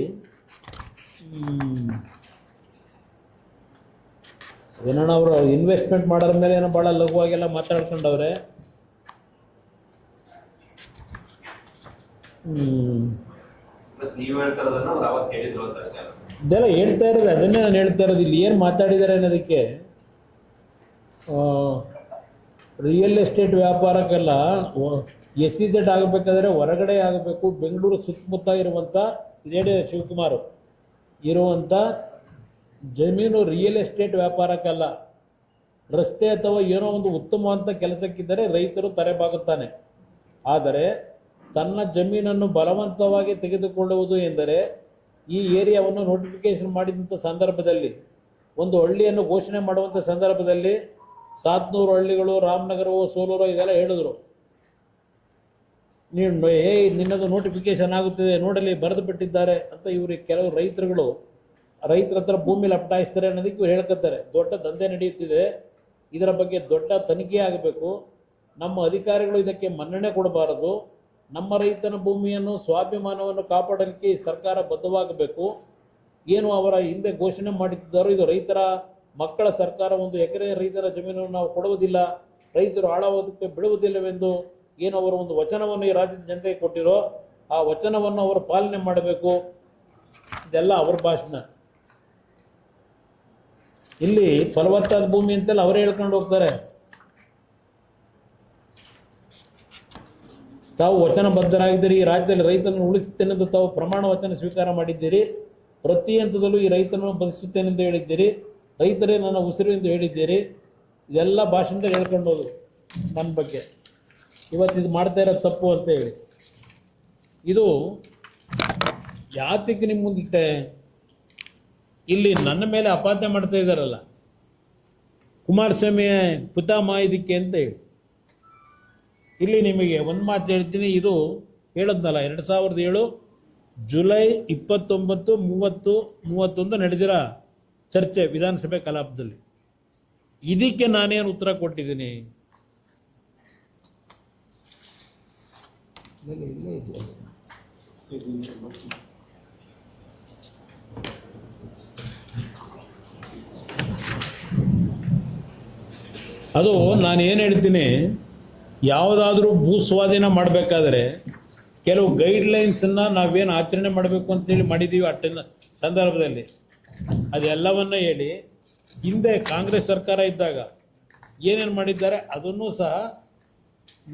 ಏನೋ ಅವರು ಇನ್ವೆಸ್ಟ್ಮೆಂಟ್ ಮಾಡೋದ್ರ ಮೇಲೆ ಏನೋ ಭಾಳ ಲಘುವಾಗೆಲ್ಲ ಮಾತಾಡ್ಕೊಂಡವ್ರೆ. ಇದೆಲ್ಲ ಹೇಳ್ತಾ ಇರೋದು, ಅದನ್ನೇ ನಾನು ಹೇಳ್ತಾ ಇರೋದು. ಇಲ್ಲಿ ಏನು ಮಾತಾಡಿದ್ದಾರೆ ಅನ್ನೋದಕ್ಕೆ, ರಿಯಲ್ ಎಸ್ಟೇಟ್ ವ್ಯಾಪಾರಕ್ಕೆಲ್ಲ SEZ ಆಗಬೇಕಾದ್ರೆ ಹೊರಗಡೆ ಆಗಬೇಕು, ಬೆಂಗಳೂರು ಸುತ್ತಮುತ್ತ ಇರುವಂಥ ಇದೇ ಶಿವಕುಮಾರ್ ಇರುವಂಥ ಜಮೀನು ರಿಯಲ್ ಎಸ್ಟೇಟ್ ವ್ಯಾಪಾರಕ್ಕಲ್ಲ, ರಸ್ತೆ ಅಥವಾ ಏನೋ ಒಂದು ಉತ್ತಮವಾದ ಕೆಲಸಕ್ಕಿದ್ದರೆ ರೈತರು ತಲೆಬಾಗುತ್ತಾನೆ. ಆದರೆ ತನ್ನ ಜಮೀನನ್ನು ಬಲವಂತವಾಗಿ ತೆಗೆದುಕೊಳ್ಳುವುದು ಎಂದರೆ ಈ ಏರಿಯಾವನ್ನು ನೋಟಿಫಿಕೇಶನ್ ಮಾಡಿದಂಥ ಸಂದರ್ಭದಲ್ಲಿ, ಒಂದು ಹಳ್ಳಿಯನ್ನು ಘೋಷಣೆ ಮಾಡುವಂಥ ಸಂದರ್ಭದಲ್ಲಿ 700 ಹಳ್ಳಿಗಳು, ರಾಮನಗರವೋ ಸೋಲೂರೋ ಇದೆಲ್ಲ ಹೇಳಿದ್ರು. ನೀನು ನಿನ್ನದು ನೋಟಿಫಿಕೇಶನ್ ಆಗುತ್ತಿದೆ ನೋಡಲಿ ಬರೆದು ಬಿಟ್ಟಿದ್ದಾರೆ ಅಂತ ಇವ್ರಿಗೆ ಕೆಲವು ರೈತರ ಹತ್ರ ಭೂಮಿ ಲಪಟಾಯಿಸ್ತಾರೆ ಅನ್ನೋದಕ್ಕೆ ಇವ್ರು ಹೇಳ್ಕೊತಾರೆ. ದೊಡ್ಡ ದಂಧೆ ನಡೆಯುತ್ತಿದೆ, ಇದರ ಬಗ್ಗೆ ದೊಡ್ಡ ತನಿಖೆ ಆಗಬೇಕು. ನಮ್ಮ ಅಧಿಕಾರಿಗಳು ಇದಕ್ಕೆ ಮನ್ನಣೆ ಕೊಡಬಾರದು. ನಮ್ಮ ರೈತನ ಭೂಮಿಯನ್ನು ಸ್ವಾಭಿಮಾನವನ್ನು ಕಾಪಾಡಲಿಕ್ಕೆ ಸರ್ಕಾರ ಬದ್ಧವಾಗಬೇಕು. ಏನು ಅವರ ಹಿಂದೆ ಘೋಷಣೆ ಮಾಡಿದ್ದಾರೋ ಇದು ರೈತರ ಮಕ್ಕಳ ಸರ್ಕಾರ, 1 ಎಕರೆ ರೈತರ ಜಮೀನನ್ನು ನಾವು ಕೊಡುವುದಿಲ್ಲ, ರೈತರು ಹಾಳಾಗೋದಕ್ಕೆ ಬಿಡುವುದಿಲ್ಲವೆಂದು ಏನು ಅವರು ಒಂದು ವಚನವನ್ನು ಈ ರಾಜ್ಯದ ಜನತೆಗೆ ಕೊಟ್ಟಿರೋ ಆ ವಚನವನ್ನು ಅವರು ಪಾಲನೆ ಮಾಡಬೇಕು. ಇದೆಲ್ಲ ಅವರ ಭಾಷಣ. ಇಲ್ಲಿ ಫಲವತ್ತಾದ ಭೂಮಿ ಅಂತೆಲ್ಲ ಅವರೇ ಹೇಳ್ಕೊಂಡು ಹೋಗ್ತಾರೆ. ತಾವು ವಚನಬದ್ಧರಾಗಿದ್ದೀರಿ, ಈ ರಾಜ್ಯದಲ್ಲಿ ರೈತನನ್ನು ಉಳಿಸುತ್ತೇನೆಂದು ತಾವು ಪ್ರಮಾಣ ವಚನ ಸ್ವೀಕಾರ ಮಾಡಿದ್ದೀರಿ. ಪ್ರತಿ ಹಂತದಲ್ಲೂ ಈ ರೈತನನ್ನು ಬದುಕಿಸುತ್ತೇನೆಂದು ಹೇಳಿದ್ದೀರಿ. ರೈತರೇ ನನ್ನ ಉಸಿರು ಎಂದು ಹೇಳಿದ್ದೀರಿ. ಇದೆಲ್ಲ ಭಾಷಣದಲ್ಲಿ ಹೇಳ್ಕೊಂಡು ಹೋದ್ರು ನನ್ನ ಬಗ್ಗೆ. ಇವತ್ತು ಇದು ಮಾಡ್ತಾ ಇರೋ ತಪ್ಪು ಅಂತ ಹೇಳಿ ಇದು ಯಾತಕ್ಕೆ ನಿಮ್ಮ ಮುಂದಿಟ್ಟೆ? ಇಲ್ಲಿ ನನ್ನ ಮೇಲೆ ಅಪಾದನೆ ಮಾಡ್ತಾ ಇದ್ದಾರಲ್ಲ, ಕುಮಾರಸ್ವಾಮಿ ಪಿತಾಮಹ ಇದಕ್ಕೆ ಅಂತ ಹೇಳಿ. ಇಲ್ಲಿ ನಿಮಗೆ ಒಂದು ಮಾತು ಹೇಳ್ತೀನಿ, ಇದು ಹೇಳದ್ನಲ್ಲ 2007 ಜುಲೈ 29, 30, 31 ನಡೆದಿರೋ ಚರ್ಚೆ ವಿಧಾನಸಭೆ ಕಲಾಪದಲ್ಲಿ. ಇದಕ್ಕೆ ನಾನೇನು ಉತ್ತರ ಕೊಟ್ಟಿದ್ದೀನಿ? ಅದು ನಾನು ಏನು ಹೇಳ್ತೀನಿ, ಯಾವುದಾದ್ರೂ ಭೂ ಸ್ವಾಧೀನ ಮಾಡಬೇಕಾದ್ರೆ ಕೆಲವು ಗೈಡ್ಲೈನ್ಸನ್ನು ನಾವೇನು ಆಚರಣೆ ಮಾಡಬೇಕು ಅಂತೇಳಿ ಮಾಡಿದ್ದೀವಿ ಅಟ್ಟಿನ ಸಂದರ್ಭದಲ್ಲಿ ಅದೆಲ್ಲವನ್ನ ಹೇಳಿ, ಹಿಂದೆ ಕಾಂಗ್ರೆಸ್ ಸರ್ಕಾರ ಇದ್ದಾಗ ಏನೇನು ಮಾಡಿದ್ದಾರೆ ಅದನ್ನು ಸಹ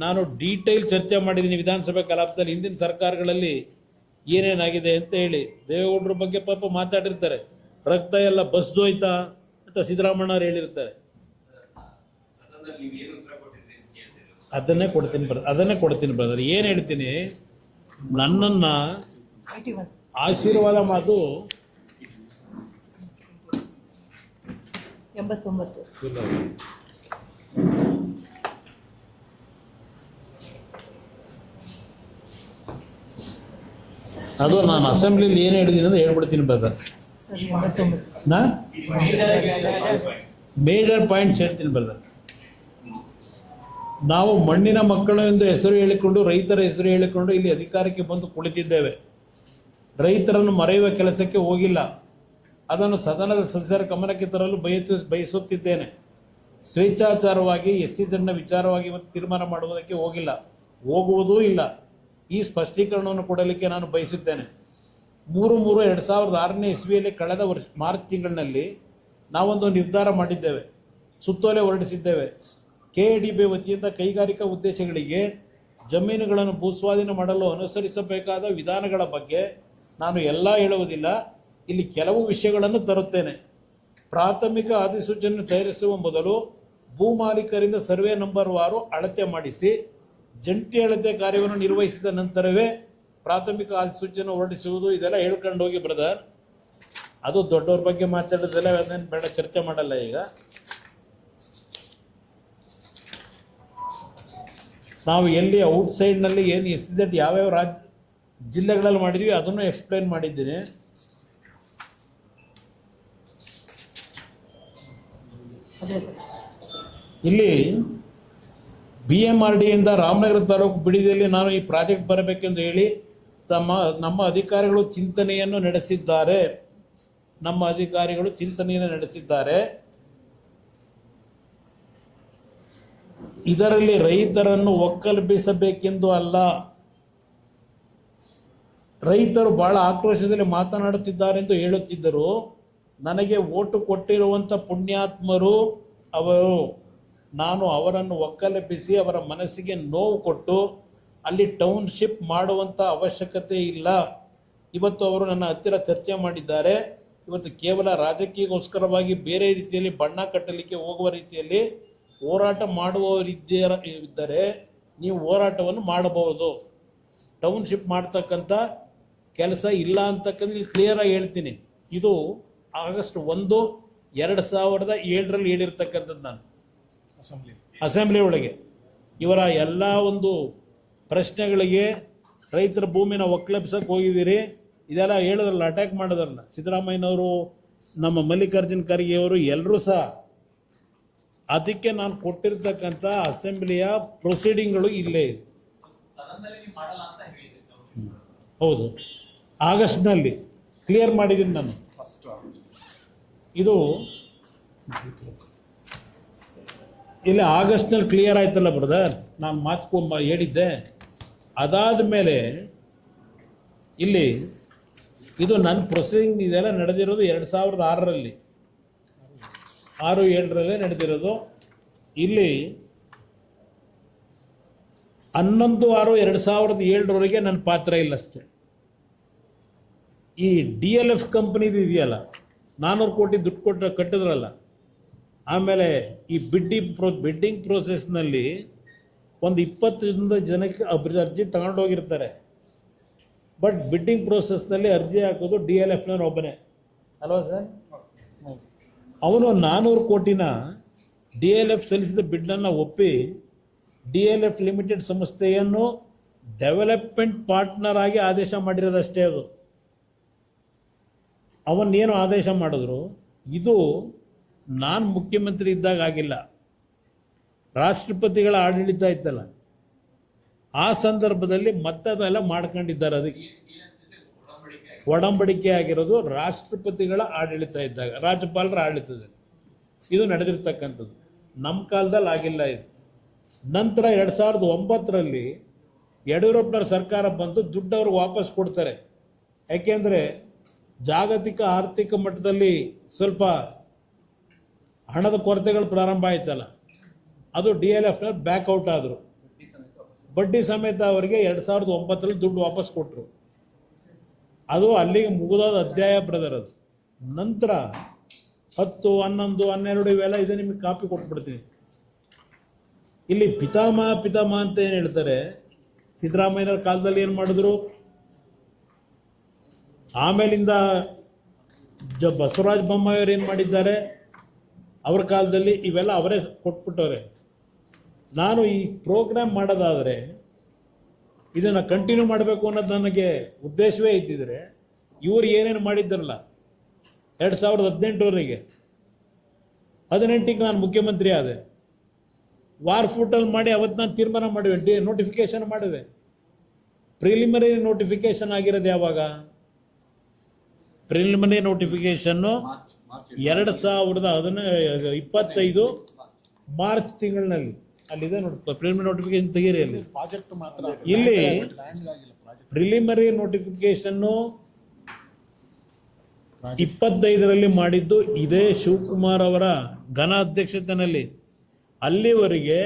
ನಾನು ಡೀಟೇಲ್ ಚರ್ಚೆ ಮಾಡಿದ್ದೀನಿ ವಿಧಾನಸಭೆ ಕಲಾಪದಲ್ಲಿ. ಹಿಂದಿನ ಸರ್ಕಾರಗಳಲ್ಲಿ ಏನೇನಾಗಿದೆ ಅಂತ ಹೇಳಿ ದೇವೇಗೌಡರ ಬಗ್ಗೆ ಪಾಪ ಮಾತಾಡಿರ್ತಾರೆ. ರಕ್ತ ಎಲ್ಲ ಬಸ್ದೋಯ್ತಾ ಅಂತ ಸಿದ್ದರಾಮಣ್ಣವ್ರು ಹೇಳಿರ್ತಾರೆ. ಅದನ್ನೇ ಕೊಡ್ತೀನಿ ಬ್ರದರ್. ಏನು ಹೇಳ್ತೀನಿ, ನನ್ನನ್ನು ಆಶೀರ್ವಾದ ಮಾತು 89 ಅದು ನಾನು ಅಸೆಂಬ್ಲಿಲಿ ಏನು ಹೇಳಿದ್ದೀನಿ ಅಂತ ಹೇಳ್ಬಿಡ್ತೀನಿ ಬ್ರದರ್. ಮೇಜರ್ ಪಾಯಿಂಟ್ಸ್ ಹೇಳ್ತೀನಿ ಬ್ರದರ್. ನಾವು ಮಣ್ಣಿನ ಮಕ್ಕಳು ಎಂದು ಹೆಸರು ಹೇಳಿಕೊಂಡು, ರೈತರ ಹೆಸರು ಹೇಳಿಕೊಂಡು ಇಲ್ಲಿ ಅಧಿಕಾರಕ್ಕೆ ಬಂದು ಕುಳಿತಿದ್ದೇವೆ. ರೈತರನ್ನು ಮರೆಯುವ ಕೆಲಸಕ್ಕೆ ಹೋಗಿಲ್ಲ. ಅದನ್ನು ಸದನದ ಸದಸ್ಯರ ಗಮನಕ್ಕೆ ತರಲು ಬಯಸುತ್ತಿದ್ದೇನೆ. ಸ್ವೇಚ್ಛಾಚಾರವಾಗಿ SC ವಿಚಾರವಾಗಿ ತೀರ್ಮಾನ ಮಾಡುವುದಕ್ಕೆ ಹೋಗುವುದೂ ಇಲ್ಲ. ಈ ಸ್ಪಷ್ಟೀಕರಣವನ್ನು ಕೊಡಲಿಕ್ಕೆ ನಾನು ಬಯಸುತ್ತೇನೆ. 3/3/2006 ಇಸ್ವಿಯಲ್ಲಿ ಕಳೆದ ಮಾರ್ಚ್ ತಿಂಗಳಿನಲ್ಲಿ ನಾವೊಂದು ನಿರ್ಧಾರ ಮಾಡಿದ್ದೇವೆ, ಸುತ್ತೋಲೆ ಹೊರಡಿಸಿದ್ದೇವೆ. KADB ವತಿಯಿಂದ ಕೈಗಾರಿಕಾ ಉದ್ದೇಶಗಳಿಗೆ ಜಮೀನುಗಳನ್ನು ಭೂಸ್ವಾಧೀನ ಮಾಡಲು ಅನುಸರಿಸಬೇಕಾದ ವಿಧಾನಗಳ ಬಗ್ಗೆ ನಾನು ಎಲ್ಲ ಹೇಳುವುದಿಲ್ಲ. ಇಲ್ಲಿ ಕೆಲವು ವಿಷಯಗಳನ್ನು ತರುತ್ತೇನೆ. ಪ್ರಾಥಮಿಕ ಅಧಿಸೂಚನೆ ತಯಾರಿಸುವ ಮೊದಲು ಭೂ ಮಾಲೀಕರಿಂದ ಸರ್ವೆ ನಂಬರ್ ವಾರು ಅಳತೆ ಮಾಡಿಸಿ ಜಂಟಿ ಅಳತೆ ಕಾರ್ಯವನ್ನು ನಿರ್ವಹಿಸಿದ ನಂತರವೇ ಪ್ರಾಥಮಿಕ ಅಧಿಸೂಚನೆ ಹೊರಡಿಸುವುದು. ಇದೆಲ್ಲ ಹೇಳ್ಕೊಂಡು ಹೋಗಿ ಬ್ರದರ್. ಅದು ದೊಡ್ಡವ್ರ ಬಗ್ಗೆ ಮಾತಾಡೋದೆಲ್ಲ ಅದನ್ನು ಬೇಡ, ಚರ್ಚೆ ಮಾಡಲ್ಲ. ಈಗ ನಾವು ಎಲ್ಲಿ ಔಟ್ಸೈಡ್ನಲ್ಲಿ ಏನು SZ ಯಾವ್ಯಾವ ಜಿಲ್ಲೆಗಳಲ್ಲಿ ಮಾಡಿದ್ವಿ ಅದನ್ನು ಎಕ್ಸ್ಪ್ಲೈನ್ ಮಾಡಿದ್ದೀನಿ. ಇಲ್ಲಿ BMRDಯಿಂದ ರಾಮನಗರ ತಾಲೂಕು ಬಿಡಿದಲ್ಲಿ ನಾನು ಈ ಪ್ರಾಜೆಕ್ಟ್ ಬರಬೇಕೆಂದು ಹೇಳಿ ನಮ್ಮ ಅಧಿಕಾರಿಗಳು ಚಿಂತನೆಯನ್ನು ನಡೆಸಿದ್ದಾರೆ. ಇದರಲ್ಲಿ ರೈತರನ್ನು ಒಕ್ಕಲೆಬ್ಬಿಸಬೇಕೆಂದು ಅಲ್ಲ. ರೈತರು ಬಹಳ ಆಕ್ರೋಶದಲ್ಲಿ ಮಾತನಾಡುತ್ತಿದ್ದಾರೆಂದು ಹೇಳುತ್ತಿದ್ದರು. ನನಗೆ ಓಟು ಕೊಟ್ಟಿರುವಂಥ ಪುಣ್ಯಾತ್ಮರು ಅವರು. ನಾನು ಅವರನ್ನು ಒಕ್ಕಲೆಬ್ಬಿಸಿ ಅವರ ಮನಸ್ಸಿಗೆ ನೋವು ಕೊಟ್ಟು ಅಲ್ಲಿ ಟೌನ್ಶಿಪ್ ಮಾಡುವಂಥ ಅವಶ್ಯಕತೆ ಇಲ್ಲ. ಇವತ್ತು ಅವರು ನನ್ನ ಹತ್ತಿರ ಚರ್ಚೆ ಮಾಡಿದ್ದಾರೆ. ಇವತ್ತು ಕೇವಲ ರಾಜಕೀಯಕ್ಕೋಸ್ಕರವಾಗಿ ಬೇರೆ ರೀತಿಯಲ್ಲಿ ಬಣ್ಣ ಕಟ್ಟಲಿಕ್ಕೆ ಹೋಗುವ ರೀತಿಯಲ್ಲಿ ಹೋರಾಟ ಮಾಡುವವರಿದ್ದರೆ ನೀವು ಹೋರಾಟವನ್ನು ಮಾಡಬಹುದು. ಟೌನ್ಶಿಪ್ ಮಾಡ್ತಕ್ಕಂಥ ಕೆಲಸ ಇಲ್ಲ ಅಂತಕ್ಕಂಥ ಕ್ಲಿಯರಾಗಿ ಹೇಳ್ತೀನಿ. ಇದು ಆಗಸ್ಟ್ 1, 2007 ಹೇಳಿರ್ತಕ್ಕಂಥದ್ದು ನಾನು ಅಸೆಂಬ್ಲಿ ಒಳಗೆ. ಇವರ ಎಲ್ಲ ಒಂದು ಪ್ರಶ್ನೆಗಳಿಗೆ ರೈತರ ಭೂಮಿನ ಒಕ್ಕಲೆಬ್ಸಕ್ಕೆ ಹೋಗಿದ್ದೀರಿ. ಇದೆಲ್ಲ ಹೇಳಿದ್ರಲ್ಲ, ಅಟ್ಯಾಕ್ ಮಾಡಿದ್ರಲ್ಲ ಸಿದ್ದರಾಮಯ್ಯನವರು, ನಮ್ಮ ಮಲ್ಲಿಕಾರ್ಜುನ್ ಖರ್ಗೆ ಅವರು, ಎಲ್ಲರೂ ಸಹ. ಅದಕ್ಕೆ ನಾನು ಕೊಟ್ಟಿರ್ತಕ್ಕಂಥ ಅಸೆಂಬ್ಲಿಯ ಪ್ರೊಸೀಡಿಂಗ್ಗಳು ಇಲ್ಲೇ ಇದೆ. ಹೌದು, ಆಗಸ್ಟ್ನಲ್ಲಿ ಕ್ಲಿಯರ್ ಮಾಡಿದ್ದೀನಿ ನಾನು. ಇದು ಇಲ್ಲಿ ಆಗಸ್ಟ್ನಲ್ಲಿ ಕ್ಲಿಯರ್ ಆಯ್ತಲ್ಲ ಬ್ರದರ್, ನಾನು ಮಾತು ಹೇಳಿದ್ದೆ. ಅದಾದ ಮೇಲೆ ಇಲ್ಲಿ ಇದು ನನ್ನ ಪ್ರೊಸೀಡಿಂಗ್ ಇದೆಲ್ಲ ನಡೆದಿರೋದು 2006ರಲ್ಲಿ, 6-7 ನಡೆದಿರೋದು. ಇಲ್ಲಿ 11/6/2007 ನನ್ನ ಪಾತ್ರ ಇಲ್ಲ ಅಷ್ಟೇ. ಈ DLF ಕಂಪ್ನಿದು ಇದೆಯಲ್ಲ, 400 ಕೋಟಿ ದುಡ್ಡು ಕಟ್ಟಿದ್ರಲ್ಲ, ಆಮೇಲೆ ಈ ಬಿಡ್ಡಿಂಗ್ ಪ್ರೋಸೆಸ್ನಲ್ಲಿ ಒಂದು 20 ಜನಕ್ಕೆ ಅರ್ಜಿ ತಗೊಂಡೋಗಿರ್ತಾರೆ. ಬಟ್ ಬಿಡ್ಡಿಂಗ್ ಪ್ರೋಸೆಸ್ನಲ್ಲಿ ಅರ್ಜಿ ಹಾಕೋದು DLFನವ್ರು ಒಬ್ಬನೇ ಅಲ್ವಾ ಸರ್? ಅವನು 400 ಕೋಟಿನ DLF ಸಲ್ಲಿಸಿದ ಬಿಡ್ಡನ್ನು ಒಪ್ಪಿ DLF ಲಿಮಿಟೆಡ್ ಸಂಸ್ಥೆಯನ್ನು ಡೆವಲಪ್ಮೆಂಟ್ ಪಾರ್ಟ್ನರ್ ಆಗಿ ಆದೇಶ ಮಾಡಿರೋದಷ್ಟೇ. ಅದು ಅವನ್ನೇನು ಆದೇಶ ಮಾಡಿದ್ರು, ಇದು ನಾನು ಮುಖ್ಯಮಂತ್ರಿ ಇದ್ದಾಗ ಆಗಿಲ್ಲ, ರಾಷ್ಟ್ರಪತಿಗಳ ಆಡಳಿತ ಇತ್ತಲ್ಲ, ಆ ಸಂದರ್ಭದಲ್ಲಿ ಮತ್ತೆ ಅದೆಲ್ಲ ಮಾಡ್ಕೊಂಡಿದ್ದಾರೆ. ಅದಕ್ಕೆ ಒಡಂಬಡಿಕೆ ಆಗಿರೋದು ರಾಷ್ಟ್ರಪತಿಗಳ ಆಡಳಿತ ಇದ್ದಾಗ, ರಾಜ್ಯಪಾಲರ ಆಡಳಿತದಲ್ಲಿ ಇದು ನಡೆದಿರ್ತಕ್ಕಂಥದ್ದು. ನಮ್ಮ ಕಾಲದಲ್ಲಿ ಆಗಿಲ್ಲ ಇದು. ನಂತರ 2009ರಲ್ಲಿ ಯಡಿಯೂರಪ್ಪನವ್ರ ಸರ್ಕಾರ ಬಂದು ದುಡ್ಡು ಅವ್ರಿಗೆ ವಾಪಸ್ ಕೊಡ್ತಾರೆ. ಯಾಕೆಂದರೆ ಜಾಗತಿಕ ಆರ್ಥಿಕ ಮಟ್ಟದಲ್ಲಿ ಸ್ವಲ್ಪ ಹಣದ ಕೊರತೆಗಳು ಪ್ರಾರಂಭ ಆಯ್ತಲ್ಲ, ಅದು DLFನವ್ರು ಬ್ಯಾಕ್ಔಟ್ ಆದರು. ಬಡ್ಡಿ ಸಮೇತ ಅವರಿಗೆ 2009ರಲ್ಲಿ ದುಡ್ಡು ವಾಪಸ್ ಕೊಟ್ಟರು. ಅದು ಅಲ್ಲಿಗೆ ಮುಗಿದೋದ ಅಧ್ಯಾಯ ಬ್ರದರ್. ಅದು ನಂತರ 10, 11, 12 ಇವೆಲ್ಲ ಇದೆ, ನಿಮಗೆ ಕಾಪಿ ಕೊಟ್ಬಿಡ್ತೀನಿ. ಇಲ್ಲಿ ಪಿತಾಮಹ ಅಂತ ಏನು ಹೇಳ್ತಾರೆ, ಸಿದ್ದರಾಮಯ್ಯನವ್ರ ಕಾಲದಲ್ಲಿ ಏನು ಮಾಡಿದ್ರು, ಆಮೇಲಿಂದ ಬಸವರಾಜ ಬೊಮ್ಮಾಯಿ ಅವರು ಏನು ಮಾಡಿದ್ದಾರೆ ಅವ್ರ ಕಾಲದಲ್ಲಿ, ಇವೆಲ್ಲ ಅವರೇ ಕೊಟ್ಬಿಟ್ಟವ್ರೆ. ನಾನು ಈ ಪ್ರೋಗ್ರಾಮ್ ಮಾಡೋದಾದರೆ ಇದನ್ನು ಕಂಟಿನ್ಯೂ ಮಾಡಬೇಕು ಅನ್ನೋದು ನನಗೆ ಉದ್ದೇಶವೇ ಇದ್ದಿದ್ರೆ, ಇವರು ಏನೇನು ಮಾಡಿದ್ದಾರಲ್ಲ 2018ವರೆಗೆ, 18ಕ್ಕೆ ನಾನು ಮುಖ್ಯಮಂತ್ರಿ ಆದೆ, ವಾರ್ ಫೂಟಲ್ಲಿ ಮಾಡಿ ಅವತ್ತು ನಾನು ತೀರ್ಮಾನ ಮಾಡಿವೆ, ನೋಟಿಫಿಕೇಶನ್ ಮಾಡಿದೆ. ಪ್ರಿಲಿಮಿನರಿ ನೋಟಿಫಿಕೇಶನ್ ಆಗಿರೋದು ಯಾವಾಗ? ಪ್ರಿಲಿಮಿನರಿ ನೋಟಿಫಿಕೇಶನ್ನು 2025 ಮಾರ್ಚ್ ತಿಂಗಳಿನಲ್ಲಿ. ಅಲ್ಲಿದೆ ನೋಡಿ, ಪ್ರಿಲಿಮಿನರಿ ನೋಟಿಫಿಕೇಶನ್ ತೆಗೀರಿ. ಅಲ್ಲಿ ಇಲ್ಲಿ ಪ್ರಿಲಿಮಿನರಿ ನೋಟಿಫಿಕೇಶನ್ನು 25ರಲ್ಲಿ ಮಾಡಿದ್ದು ಇದೇ ಶಿವಕುಮಾರ್ ಅವರ ಘನ ಅಧ್ಯಕ್ಷತೆಯಲ್ಲಿ. ಅಲ್ಲಿವರೆಗೆ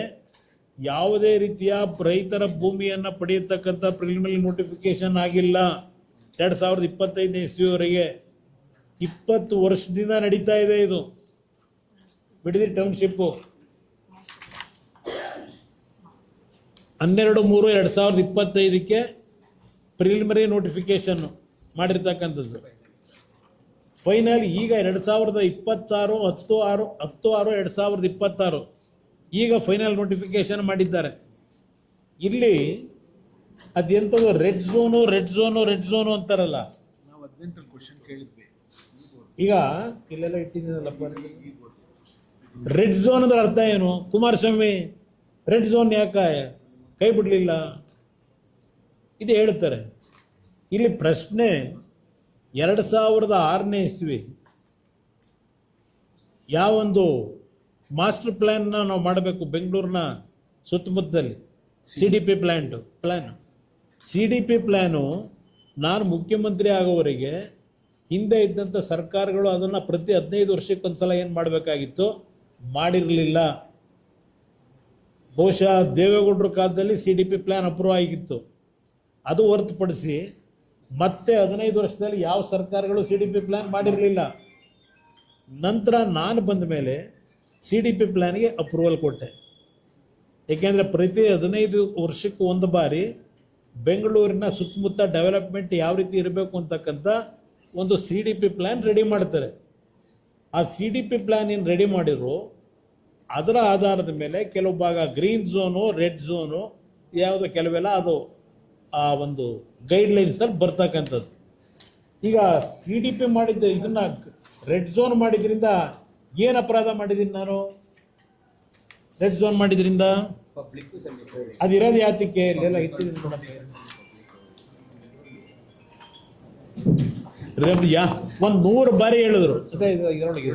ಯಾವುದೇ ರೀತಿಯ ರೈತರ ಭೂಮಿಯನ್ನು ಪಡೆಯತಕ್ಕಂಥ ಪ್ರಿಲಿಮಿನರಿ ನೋಟಿಫಿಕೇಶನ್ ಆಗಿಲ್ಲ. 2025ನೇ ಇಸ್ವಿವರೆಗೆ 20 ವರ್ಷದಿಂದ ನಡೀತಾ ಇದೆ ಇದು ಬಿಡದಿ ಟೌನ್ಶಿಪ್ಪು. 12/3/2025ಕ್ಕೆ ಪ್ರಿಲಿಮಿನರಿ ನೋಟಿಫಿಕೇಶನ್ ಮಾಡಿರ್ತಕ್ಕಂಥದ್ದು. ಫೈನಲ್ ಈಗ 2026 10/6/2026 ಈಗ ಫೈನಲ್ ನೋಟಿಫಿಕೇಶನ್ ಮಾಡಿದ್ದಾರೆ. ಇಲ್ಲಿ ಅದೆಂಥದ್ದು ರೆಡ್ ಝೋನು ಅಂತಾರಲ್ಲ, ಈಗ ಇಲ್ಲೆಲ್ಲ ಇಟ್ಟಿದ್ದೀನಲ್ಲಪ್ಪ. ರೆಡ್ ಝೋನ್ ಅಂದ್ರೆ ಅರ್ಥ ಏನು? ಕುಮಾರಸ್ವಾಮಿ ರೆಡ್ ಝೋನ್ ಯಾಕೆ ಕೈ ಬಿಡಲಿಲ್ಲ ಇದು ಹೇಳ್ತಾರೆ. ಇಲ್ಲಿ ಪ್ರಶ್ನೆ 2006ನೇ ಇಸ್ವಿ ಯಾವೊಂದು ಮಾಸ್ಟರ್ ಪ್ಲ್ಯಾನ್ನ ನಾವು ಮಾಡಬೇಕು ಬೆಂಗಳೂರಿನ ಸುತ್ತಮುತ್ತದಲ್ಲಿ, CDP ಪ್ಲ್ಯಾನು ನಾನು ಮುಖ್ಯಮಂತ್ರಿ ಆಗೋವರೆಗೆ ಹಿಂದೆ ಇದ್ದಂಥ ಸರ್ಕಾರಗಳು ಅದನ್ನು ಪ್ರತಿ 15 ವರ್ಷಕ್ಕೊಂದ್ಸಲ ಏನು ಮಾಡಬೇಕಾಗಿತ್ತು, ಮಾಡಿರಲಿಲ್ಲ. ಬಹುಶಃ ದೇವೇಗೌಡರ ಕಾಲದಲ್ಲಿ CDP ಪ್ಲ್ಯಾನ್ ಅಪ್ರೂವ್ ಆಗಿತ್ತು. ಅದು ಹೊರತುಪಡಿಸಿ ಮತ್ತೆ 15 ವರ್ಷದಲ್ಲಿ ಯಾವ ಸರ್ಕಾರಗಳು CDP ಪ್ಲ್ಯಾನ್ ಮಾಡಿರಲಿಲ್ಲ. ನಂತರ ನಾನು ಬಂದ ಮೇಲೆ CDP ಪ್ಲ್ಯಾನ್ಗೆ ಅಪ್ರೂವಲ್ ಕೊಟ್ಟೆ. ಏಕೆಂದರೆ ಪ್ರತಿ 15 ವರ್ಷಕ್ಕೆ ಒಂದು ಬಾರಿ ಬೆಂಗಳೂರಿನ ಸುತ್ತಮುತ್ತ ಡೆವಲಪ್ಮೆಂಟ್ ಯಾವ ರೀತಿ ಇರಬೇಕು ಅಂತಕ್ಕಂಥ ಒಂದು CDP ಪ್ಲ್ಯಾನ್ ರೆಡಿ ಮಾಡ್ತಾರೆ. ಆ CDP ಪ್ಲ್ಯಾನ್ ಏನು ರೆಡಿ ಮಾಡಿದ್ರು ಅದರ ಆಧಾರದ ಮೇಲೆ ಕೆಲವು ಭಾಗ ಗ್ರೀನ್ ಝೋನು, ರೆಡ್ ಝೋನು, ಯಾವುದು ಕೆಲವೆಲ್ಲ ಅದು ಆ ಒಂದು ಗೈಡ್ಲೈನ್ಸಲ್ಲಿ ಬರ್ತಕ್ಕಂಥದ್ದು. ಈಗ CDP ಮಾಡಿದ್ದ ಇದನ್ನು ರೆಡ್ ಝೋನ್ ಮಾಡಿದ್ರಿಂದ ಏನು ಅಪರಾಧ ಮಾಡಿದ್ದೀನಿ ನಾನು? ರೆಡ್ ಝೋನ್ ಮಾಡಿದ್ರಿಂದ ಅದಿರೋದು ಯಾತಕ್ಕೆ? ಇಲ್ಲೆಲ್ಲ ಇಟ್ಟಿದ್ದೀನಿ ಒಂದು 100 ಬಾರಿ ಹೇಳಿದ್ರು ಇದರೊಳಗೆ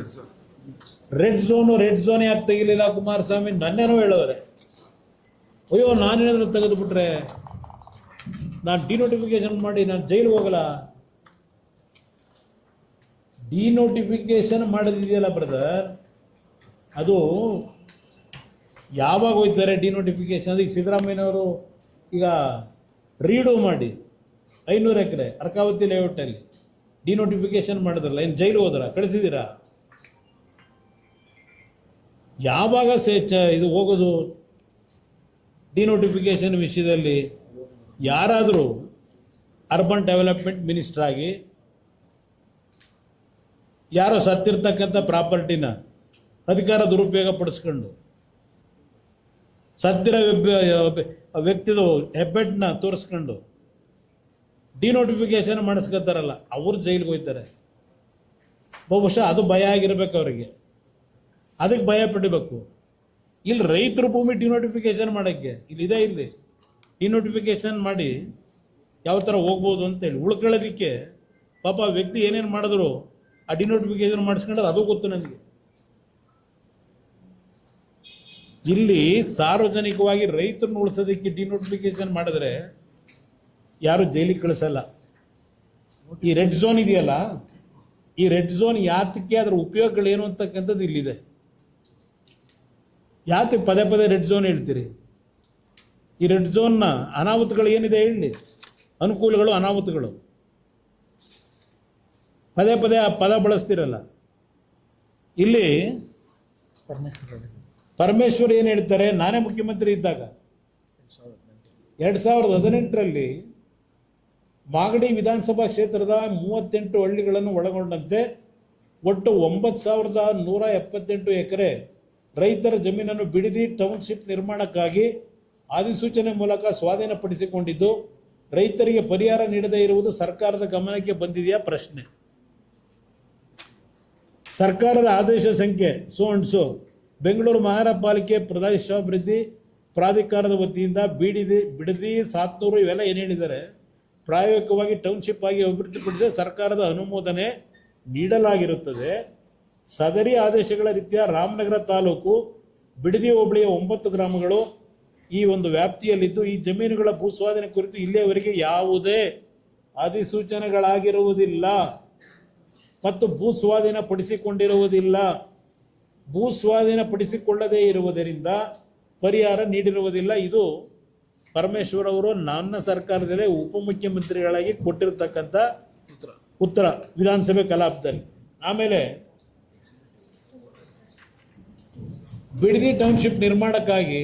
ರೆಡ್ ಝೋನ್ ಯಾಕೆ ತೆಗಿಲಿಲ್ಲ ಕುಮಾರಸ್ವಾಮಿ? ನನ್ನೇನೋ ಹೇಳೋರೆ. ಅಯ್ಯೋ ನಾನೇನಾದ್ರೂ ತೆಗೆದುಬಿಟ್ರೆ ನಾನು ಡಿನೋಟಿಫಿಕೇಶನ್ ಮಾಡಿ ನಾನು ಜೈಲಿಗೆ ಹೋಗಲ್ಲ. ಡಿನೋಟಿಫಿಕೇಶನ್ ಮಾಡೋದಿದೆಯಲ್ಲ ಬ್ರದರ್, ಅದು ಯಾವಾಗ ಹೋಗ್ತಾರೆ ಡಿನೋಟಿಫಿಕೇಶನ್? ಅದಕ್ಕೆ ಸಿದ್ದರಾಮಯ್ಯನವರು ಈಗ ರೀಡು ಮಾಡಿ 500 ಎಕರೆ ಅರ್ಕಾವತಿ ಲೇಔಟಲ್ಲಿ ಡಿನೋಟಿಫಿಕೇಶನ್ ಮಾಡಿದ್ರಲ್ಲ, ಏನು ಜೈಲು ಹೋದ್ರ? ಕಳಿಸಿದ್ದೀರಾ? ಯಾವಾಗ ಇದು ಹೋಗೋದು ಡಿನೋಟಿಫಿಕೇಶನ್ ವಿಷಯದಲ್ಲಿ? ಯಾರಾದರೂ ಅರ್ಬನ್ ಡೆವಲಪ್ಮೆಂಟ್ ಮಿನಿಸ್ಟರ್ ಆಗಿ ಯಾರೋ ಸತ್ತಿರ್ತಕ್ಕಂಥ ಪ್ರಾಪರ್ಟಿನ ಅಧಿಕಾರ ದುರುಪಯೋಗ ಪಡಿಸ್ಕೊಂಡು ಸತ್ತಿರೋ ವ್ಯಕ್ತಿದು ಹೆಬ್ಬೆಟ್ನ ತೋರಿಸ್ಕೊಂಡು ಡಿನೋಟಿಫಿಕೇಶನ್ ಮಾಡಿಸ್ಕೊತಾರಲ್ಲ, ಅವರು ಜೈಲಿಗೆ ಹೋಗ್ತಾರೆ. ಬಹುಶಃ ಅದು ಭಯ ಆಗಿರ್ಬೇಕು ಅವರಿಗೆ, ಅದಕ್ಕೆ ಭಯ ಪಡಿಬೇಕು. ಇಲ್ಲಿ ರೈತರ ಭೂಮಿ ಡಿನೋಟಿಫಿಕೇಶನ್ ಮಾಡೋಕ್ಕೆ ಇಲ್ಲಿದೆ, ಇಲ್ಲಿ ಡಿನೋಟಿಫಿಕೇಶನ್ ಮಾಡಿ ಯಾವ ಥರ ಹೋಗ್ಬೋದು ಅಂತೇಳಿ ಉಳ್ಕೊಳ್ಳೋದಕ್ಕೆ ಪಾಪ ವ್ಯಕ್ತಿ ಏನೇನು ಮಾಡಿದ್ರು ಆ ಡಿನೋಟಿಫಿಕೇಶನ್ ಮಾಡಿಸ್ಕೊಂಡ್ರೆ ಅದು ಗೊತ್ತು ನನಗೆ. ಇಲ್ಲಿ ಸಾರ್ವಜನಿಕವಾಗಿ ರೈತರನ್ನ ಉಳಿಸೋದಕ್ಕೆ ಡಿನೋಟಿಫಿಕೇಶನ್ ಮಾಡಿದ್ರೆ ಯಾರು ಜೈಲಿಗೆ ಕಳಿಸಲ್ಲ. ಈ ರೆಡ್ ಝೋನ್ ಇದೆಯಲ್ಲ, ಈ ರೆಡ್ ಝೋನ್ ಯಾತಕ್ಕೆ, ಅದರ ಉಪಯೋಗಗಳೇನು ಅಂತಕ್ಕಂಥದ್ದು ಇಲ್ಲಿದೆ. ಯಾತಕ್ಕೆ ಪದೇ ಪದೇ ರೆಡ್ ಝೋನ್ ಹೇಳ್ತೀರಿ? ಈ ರೆಡ್ ಝೋನ್ನ ಅನಾಹುತಗಳು ಏನಿದೆ ಹೇಳಿ, ಅನುಕೂಲಗಳು ಅನಾಹುತಗಳು. ಪದೇ ಪದೇ ಆ ಪದ ಬಳಸ್ತಿರಲ್ಲ. ಇಲ್ಲಿ ಪರಮೇಶ್ವರ್ ಏನು ಹೇಳ್ತಾರೆ, ನಾನೇ ಮುಖ್ಯಮಂತ್ರಿ ಇದ್ದಾಗ 2018ರಲ್ಲಿ ಮಾಗಡಿ ವಿಧಾನಸಭಾ ಕ್ಷೇತ್ರದ 38 ಹಳ್ಳಿಗಳನ್ನು ಒಳಗೊಂಡಂತೆ ಒಟ್ಟು 9,178 ಎಕರೆ ರೈತರ ಜಮೀನನ್ನು ಬಿಡದಿ ಟೌನ್ಶಿಪ್ ನಿರ್ಮಾಣಕ್ಕಾಗಿ ಅಧಿಸೂಚನೆ ಮೂಲಕ ಸ್ವಾಧೀನಪಡಿಸಿಕೊಂಡಿದ್ದು ರೈತರಿಗೆ ಪರಿಹಾರ ನೀಡದೇ ಇರುವುದು ಸರ್ಕಾರದ ಗಮನಕ್ಕೆ ಬಂದಿದೆಯಾ? ಪ್ರಶ್ನೆ. ಸರ್ಕಾರದ ಆದೇಶ ಸಂಖ್ಯೆ ಸೋ ಬೆಂಗಳೂರು ಮಹಾನಗರ ಪಾಲಿಕೆ ಪ್ರದೇಶಾಭಿವೃದ್ಧಿ ಪ್ರಾಧಿಕಾರದ ವತಿಯಿಂದ ಬಿಡದಿ 700 ಇವೆಲ್ಲ ಏನು ಹೇಳಿದ್ದಾರೆ, ಪ್ರಾಯೋಗಿಕವಾಗಿ ಟೌನ್ಶಿಪ್ ಆಗಿ ಅಭಿವೃದ್ಧಿಪಡಿಸಿ ಸರ್ಕಾರದ ಅನುಮೋದನೆ ನೀಡಲಾಗಿರುತ್ತದೆ. ಸದರಿ ಆದೇಶಗಳ ರೀತಿಯ ರಾಮನಗರ ತಾಲೂಕು ಬಿಡದಿ ಹೋಬಳಿಯ 9 ಗ್ರಾಮಗಳು ಈ ಒಂದು ವ್ಯಾಪ್ತಿಯಲ್ಲಿದ್ದು ಈ ಜಮೀನುಗಳ ಭೂಸ್ವಾಧೀನ ಕುರಿತು ಇಲ್ಲಿಯವರೆಗೆ ಯಾವುದೇ ಅಧಿಸೂಚನೆಗಳಾಗಿರುವುದಿಲ್ಲ ಮತ್ತು ಭೂಸ್ವಾಧೀನ ಪಡಿಸಿಕೊಂಡಿರುವುದಿಲ್ಲ. ಭೂಸ್ವಾಧೀನ ಪಡಿಸಿಕೊಳ್ಳದೇ ಇರುವುದರಿಂದ ಪರಿಹಾರ ನೀಡಿರುವುದಿಲ್ಲ. ಇದು ಪರಮೇಶ್ವರ್ ಅವರು ನನ್ನ ಸರ್ಕಾರದಲ್ಲಿ ಉಪಮುಖ್ಯಮಂತ್ರಿಗಳಾಗಿ ಕೊಟ್ಟಿರತಕ್ಕಂಥ ಉತ್ತರ ವಿಧಾನಸಭೆ ಕಲಾಪದಲ್ಲಿ. ಆಮೇಲೆ ಬಿಡದಿ ಟೌನ್ಶಿಪ್ ನಿರ್ಮಾಣಕ್ಕಾಗಿ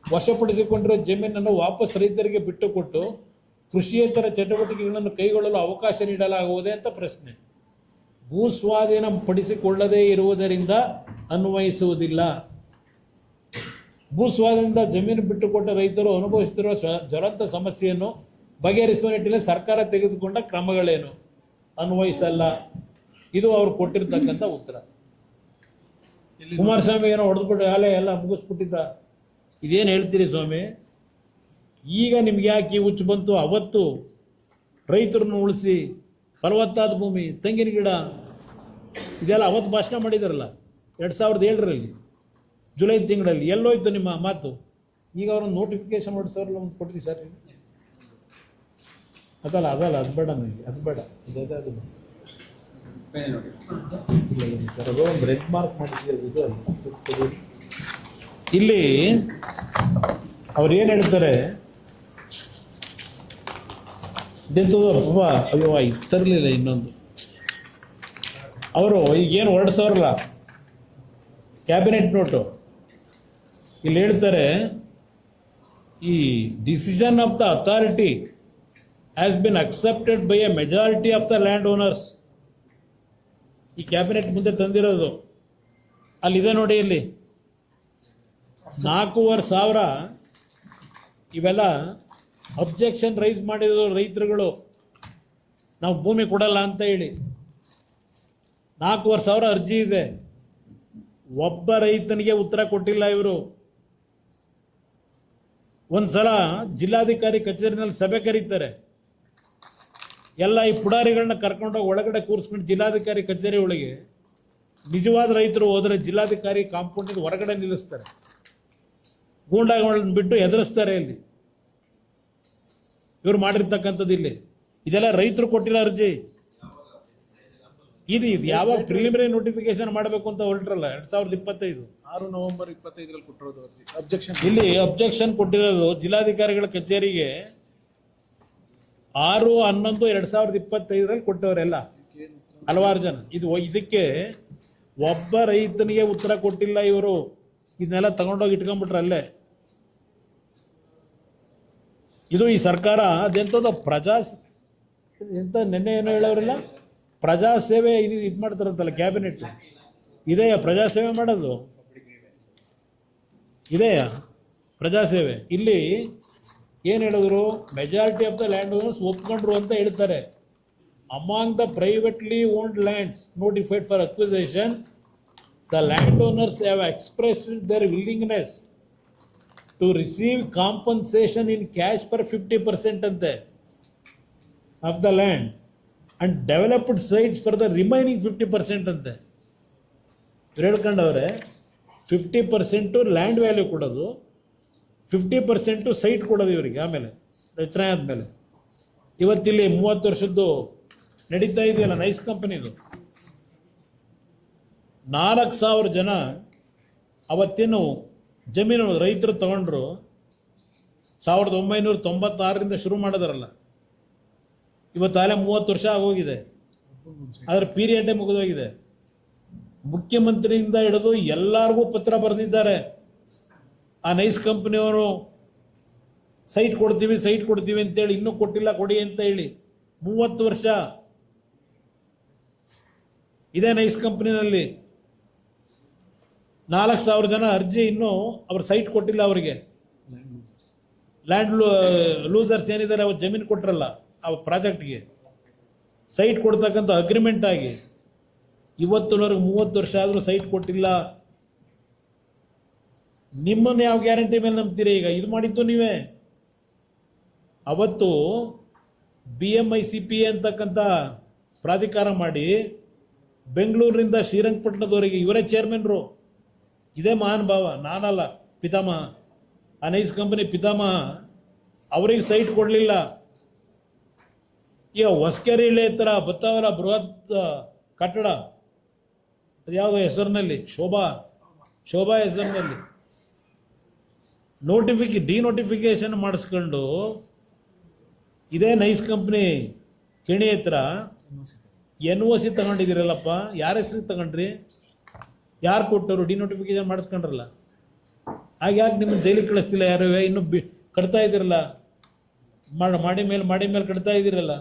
ವಶಪಡಿಸಿಕೊಂಡಿರೋ ಜಮೀನನ್ನು ವಾಪಸ್ ರೈತರಿಗೆ ಬಿಟ್ಟುಕೊಟ್ಟು ಕೃಷಿಯೇತರ ಚಟುವಟಿಕೆಗಳನ್ನು ಕೈಗೊಳ್ಳಲು ಅವಕಾಶ ನೀಡಲಾಗುವುದೇ ಅಂತ ಪ್ರಶ್ನೆ. ಭೂಸ್ವಾಧೀನ ಪಡಿಸಿಕೊಳ್ಳದೇ ಇರುವುದರಿಂದ ಅನ್ವಯಿಸುವುದಿಲ್ಲ. ಭೂಸ್ವಾಧೀನದಿಂದ ಜಮೀನು ಬಿಟ್ಟುಕೊಟ್ಟ ರೈತರು ಅನುಭವಿಸುತ್ತಿರುವ ಜ್ವಲಂತ ಸಮಸ್ಯೆಯನ್ನು ಬಗೆಹರಿಸುವ ನಿಟ್ಟಿನಲ್ಲಿ ಸರ್ಕಾರ ತೆಗೆದುಕೊಂಡ ಕ್ರಮಗಳೇನು? ಅನ್ವಯಿಸಲ್ಲ. ಇದು ಅವರು ಕೊಟ್ಟಿರ್ತಕ್ಕಂಥ ಉತ್ತರ. ಕುಮಾರಸ್ವಾಮಿ ಏನೋ ಹೊಡೆದ್ಬಿಟ್ಟು ಎಲ್ಲ ಮುಗಿಸ್ಬಿಟ್ಟಿದ್ದ. ಇದೇನು ಹೇಳ್ತೀರಿ ಸ್ವಾಮಿ? ಈಗ ನಿಮ್ಗೆ ಯಾಕೆ ಈ ಹುಚ್ಚು ಬಂತು? ಅವತ್ತು ರೈತರನ್ನು ಉಳಿಸಿ, ಫಲವತ್ತಾದ ಭೂಮಿ, ತೆಂಗಿನ ಗಿಡ, ಇದೆಲ್ಲ ಅವತ್ತು ಭಾಷಣ ಮಾಡಿದಾರಲ್ಲ 2007ರಲ್ಲಿ ಜುಲೈ ತಿಂಗಳಲ್ಲಿ. ಎಲ್ಲೋಯ್ತು ನಿಮ್ಮ ಮಾತು? ಈಗ ಅವ್ರೊಂದು ನೋಟಿಫಿಕೇಶನ್ ಹೊಡಿಸೋರಲ್ಲ, ಒಂದು ಕೊಟ್ಟಿದ್ದೀವಿ ಸರ್. ಅದಲ್ಲ ಅದು ಬೇಡ ನನಗೆ, ಅದು ಬೇಡ, ಅದು ಒಂದು ರೆಡ್ ಮಾರ್ಕ್ ಮಾಡಿದ್ದೀವಿ. ಇಲ್ಲಿ ಅವ್ರು ಏನು ಹೇಳ್ತಾರೆ, ಇದೆಂತದವ್ರು ಪಾಪ ಅಯ್ಯೋ ತರಲಿಲ್ಲ ಇನ್ನೊಂದು ಅವರು ಈಗೇನು ಹೊರಡಿಸೋರಲ್ಲ ಕ್ಯಾಬಿನೆಟ್ ನೋಟು ಇಲ್ಲಿ ಹೇಳ್ತಾರೆ ಈ decision of the authority has been accepted by A majority of the land owners. ಈ ಕ್ಯಾಬಿನೆಟ್ ಮುಂದೆ ತಂದಿರೋದು ಅಲ್ಲಿದೆ ನೋಡಿ, ಇಲ್ಲಿ 4,500 ಇವೆಲ್ಲ ಅಬ್ಜೆಕ್ಷನ್ ರೈಸ್ ಮಾಡಿದ್ರು ರೈತರುಗಳು, ನಾವು ಭೂಮಿ ಕೊಡಲ್ಲ ಅಂತ ಹೇಳಿ. 4,500 ಅರ್ಜಿ ಇದೆ, ಒಬ್ಬ ರೈತನಿಗೆ ಉತ್ತರ ಕೊಟ್ಟಿಲ್ಲ ಇವರು. ಒಂದ್ಸಲ ಜಿಲ್ಲಾಧಿಕಾರಿ ಕಚೇರಿನಲ್ಲಿ ಸಭೆ ಕರೀತಾರೆ, ಎಲ್ಲ ಈ ಪುಡಾರಿಗಳನ್ನ ಕರ್ಕೊಂಡೋಗಿ ಒಳಗಡೆ ಕೂರಿಸ್ಕೊಂಡು ಜಿಲ್ಲಾಧಿಕಾರಿ ಕಚೇರಿ ಒಳಗೆ ನಿಜವಾದ ರೈತರು ಹೋದರೆ ಜಿಲ್ಲಾಧಿಕಾರಿ ಕಾಂಪೌಂಡಿಂದ ಹೊರಗಡೆ ನಿಲ್ಲಿಸ್ತಾರೆ, ಗೂಂಡಾಗಳನ್ನ ಬಿಟ್ಟು ಎದುರಿಸ್ತಾರೆ. ಇಲ್ಲಿ ಇವ್ರು ಮಾಡಿರ್ತಕ್ಕಂಥದ್ದು ಇಲ್ಲಿ ಇದೆಲ್ಲ ರೈತರು ಕೊಟ್ಟಿರೋ ಅರ್ಜಿ. ಇದು ಯಾವಾಗ ಪ್ರಿಲಿಮಿನರಿ ನೋಟಿಫಿಕೇಶನ್ ಮಾಡಬೇಕು ಅಂತ ಹೊರಟ್ರಲ್ಲ 2025 6 ನವೆಂಬರ್ 25 ಕೊಟ್ಟಿರೋದು ಅರ್ಜಿ. ಅಬ್ಜೆಕ್ಷನ್ ಇಲ್ಲಿ ಅಬ್ಜೆಕ್ಷನ್ ಕೊಟ್ಟಿರೋದು ಜಿಲ್ಲಾಧಿಕಾರಿಗಳ ಕಚೇರಿಗೆ 6/11/2025 ಕೊಟ್ಟವರೆಲ್ಲ ಹಲವಾರು ಜನ. ಇದಕ್ಕೆ ಒಬ್ಬ ರೈತನಿಗೆ ಉತ್ತರ ಕೊಟ್ಟಿಲ್ಲ ಇವರು. ಇದನ್ನೆಲ್ಲ ತಗೊಂಡೋಗಿ ಇಟ್ಕೊಂಡ್ಬಿಟ್ರಲ್ಲೇ. ಇದು ಈ ಸರ್ಕಾರ ಅದೆಂಥದ್ದು ಎಂತ ನೆನ್ನೆ ಏನೋ ಹೇಳೋರಿಲ್ಲ, ಪ್ರಜಾಸೇವೆ ಇದು ಮಾಡ್ತಾರಂತಲ್ಲ ಕ್ಯಾಬಿನೆಟ್. ಇದೆಯಾ ಪ್ರಜಾಸೇವೆ ಮಾಡೋದು? ಇದೆಯಾ ಪ್ರಜಾಸೇವೆ? ಇಲ್ಲಿ ಏನು ಹೇಳಿದ್ರು, majority of the land owners ಒಪ್ಕೊಂಡ್ರು ಅಂತ ಹೇಳ್ತಾರೆ. Among the privately owned lands notified for acquisition, the land owners have expressed their willingness to receive compensation in cash for 50% ಅಂತೆ of the land and developed sites for the remaining 50% ಅಂತೆ. ಹೇಳ್ಕೊಂಡವ್ರೆ 50% ಲ್ಯಾಂಡ್ ವ್ಯಾಲ್ಯೂ ಕೊಡೋದು, 50% ಸೈಟ್ ಕೊಡೋದು ಇವರಿಗೆ. ಆಮೇಲೆ ರಚನೆ ಆದಮೇಲೆ ಇವತ್ತಿಲ್ಲಿ 30 ವರ್ಷದ್ದು ನಡೀತಾ ಇದೆಯಲ್ಲ ನೈಸ್ ಕಂಪನಿದು, 4,000 ಜನ ಅವತ್ತೇನು ಜಮೀನು ರೈತರು ತಗೊಂಡ್ರು. 1996ರಿಂದ ಶುರು ಮಾಡಿದಾರಲ್ಲ, ಇವತ್ತಾಲೆ 30 ವರ್ಷ ಆಗೋಗಿದೆ. ಅದರ ಪೀರಿಯಡೇ ಮುಗಿದೋಗಿದೆ. ಮುಖ್ಯಮಂತ್ರಿಯಿಂದ ಹಿಡಿದು ಎಲ್ಲರಿಗೂ ಪತ್ರ ಬರೆದಿದ್ದಾರೆ. ಆ ನೈಸ್ ಕಂಪನಿಯವರು ಸೈಟ್ ಕೊಡ್ತೀವಿ ಅಂತೇಳಿ ಇನ್ನೂ ಕೊಟ್ಟಿಲ್ಲ, ಕೊಡಿ ಅಂತ ಹೇಳಿ 30 ವರ್ಷ ಇದೇ ನೈಸ್ ಕಂಪನಿನಲ್ಲಿ 4,000 ಜನ ಅರ್ಜಿ ಇನ್ನೂ ಅವ್ರ ಸೈಟ್ ಕೊಟ್ಟಿಲ್ಲ. ಅವರಿಗೆ ಲ್ಯಾಂಡ್ ಲೂಸರ್ಸ್ ಏನಿದ್ದಾರೆ ಅವ್ರು ಜಮೀನು ಕೊಟ್ಟರಲ್ಲ ಆ ಪ್ರಾಜೆಕ್ಟ್ಗೆ ಸೈಟ್ ಕೊಡ್ತಕ್ಕಂಥ ಅಗ್ರಿಮೆಂಟ್ ಆಗಿ ಇವತ್ತಿನವರೆಗೆ 30 ವರ್ಷ ಆದರೂ ಸೈಟ್ ಕೊಟ್ಟಿಲ್ಲ. ನಿಮ್ಮನ್ನು ಯಾವ ಗ್ಯಾರಂಟಿ ಮೇಲೆ ನಂಬ್ತೀರಿ? ಈಗ ಇದು ಮಾಡಿದ್ದು ನೀವೇ. ಅವತ್ತು BMICPA ಅಂತಕ್ಕಂಥ ಪ್ರಾಧಿಕಾರ ಮಾಡಿ ಬೆಂಗಳೂರಿನಿಂದ ಶ್ರೀರಂಗಪಟ್ಟಣದವರೆಗೆ ಇವರೇ ಚೇರ್ಮನ್ರು. ಇದೇ ಮಹಾನ್ ಭಾವ, ನಾನಲ್ಲ, ಪಿತಾಮಹ. ಆ ನೈಸ್ ಕಂಪನಿ ಪಿತಾಮಹ ಅವರಿಗೆ ಸೈಟ್ ಕೊಡಲಿಲ್ಲ. ಈಗ ಹೊಸಕೆರೆ ಇಳೆ ಥರ ಬತ್ತಾವರ ಬೃಹತ್ ಕಟ್ಟಡ, ಅದು ಯಾವುದೋ ಹೆಸರಿನಲ್ಲಿ ಶೋಭಾ ಹೆಸರಿನಲ್ಲಿ ಡಿನೋಟಿಫಿಕೇಶನ್ ಮಾಡಿಸ್ಕೊಂಡು ಇದೇ ನೈಸ್ ಕಂಪ್ನಿ ಕೆಣಿ ಹತ್ರ NOC ತಗೊಂಡಿದ್ದೀರಲ್ಲಪ್ಪ. ಯಾರ ಹೆಸರಿಗೆ ತಗೊಂಡ್ರಿ? ಯಾರು ಕೊಟ್ಟವರು? ಡಿನೋಟಿಫಿಕೇಶನ್ ಮಾಡಿಸ್ಕೊಂಡ್ರಲ್ಲ. ಯಾಕೆ ನಿಮ್ಮನ್ನು ಜೈಲಿಗೆ ಕಳಿಸ್ತಿಲ್ಲ ಯಾರು? ಇನ್ನೂ ಕಟ್ತಾ ಇದ್ದೀರಲ್ಲ, ಮಾಡಿ ಮೇಲೆ ಕಟ್ತಾ ಇದ್ದೀರಲ್ಲ.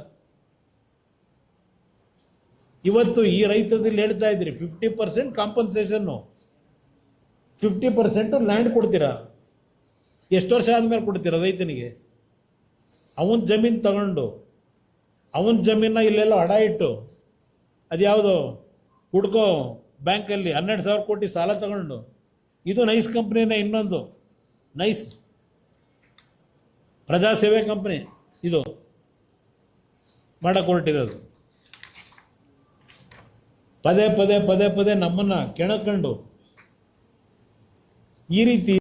ಇವತ್ತು ಈ ರೈತರಲ್ಲಿ ಹೇಳ್ತಾ ಇದ್ದೀರಿ 50% ಕಾಂಪನ್ಸೇಷನ್ನು, 50% ಲ್ಯಾಂಡ್ ಕೊಡ್ತೀರಾ. ಎಷ್ಟು ವರ್ಷ ಆದಮೇಲೆ ಕೊಡ್ತೀರಾ ರೈತನಿಗೆ? ಅವನ ಜಮೀನು ತಗೊಂಡು ಅವನ ಜಮೀನ ಇಲ್ಲೆಲ್ಲ ಹಡ ಇಟ್ಟು ಅದ್ಯಾವುದೋ ಹುಡ್ಕೋ ಬ್ಯಾಂಕಲ್ಲಿ 12,000 ಕೋಟಿ ಸಾಲ ತಗೊಂಡು, ಇದು ನೈಸ್ ಕಂಪ್ನಿನೇ. ಇನ್ನೊಂದು ನೈಸ್ ಪ್ರಜಾಸೇವೆ ಕಂಪ್ನಿ ಇದು ಮಾಡಕ್ಕೆ ಹೊರಟಿರೋದು. ಪದೇ ನಮ್ಮನ್ನು ಕೆಣಕೊಂಡು ಈ ರೀತಿ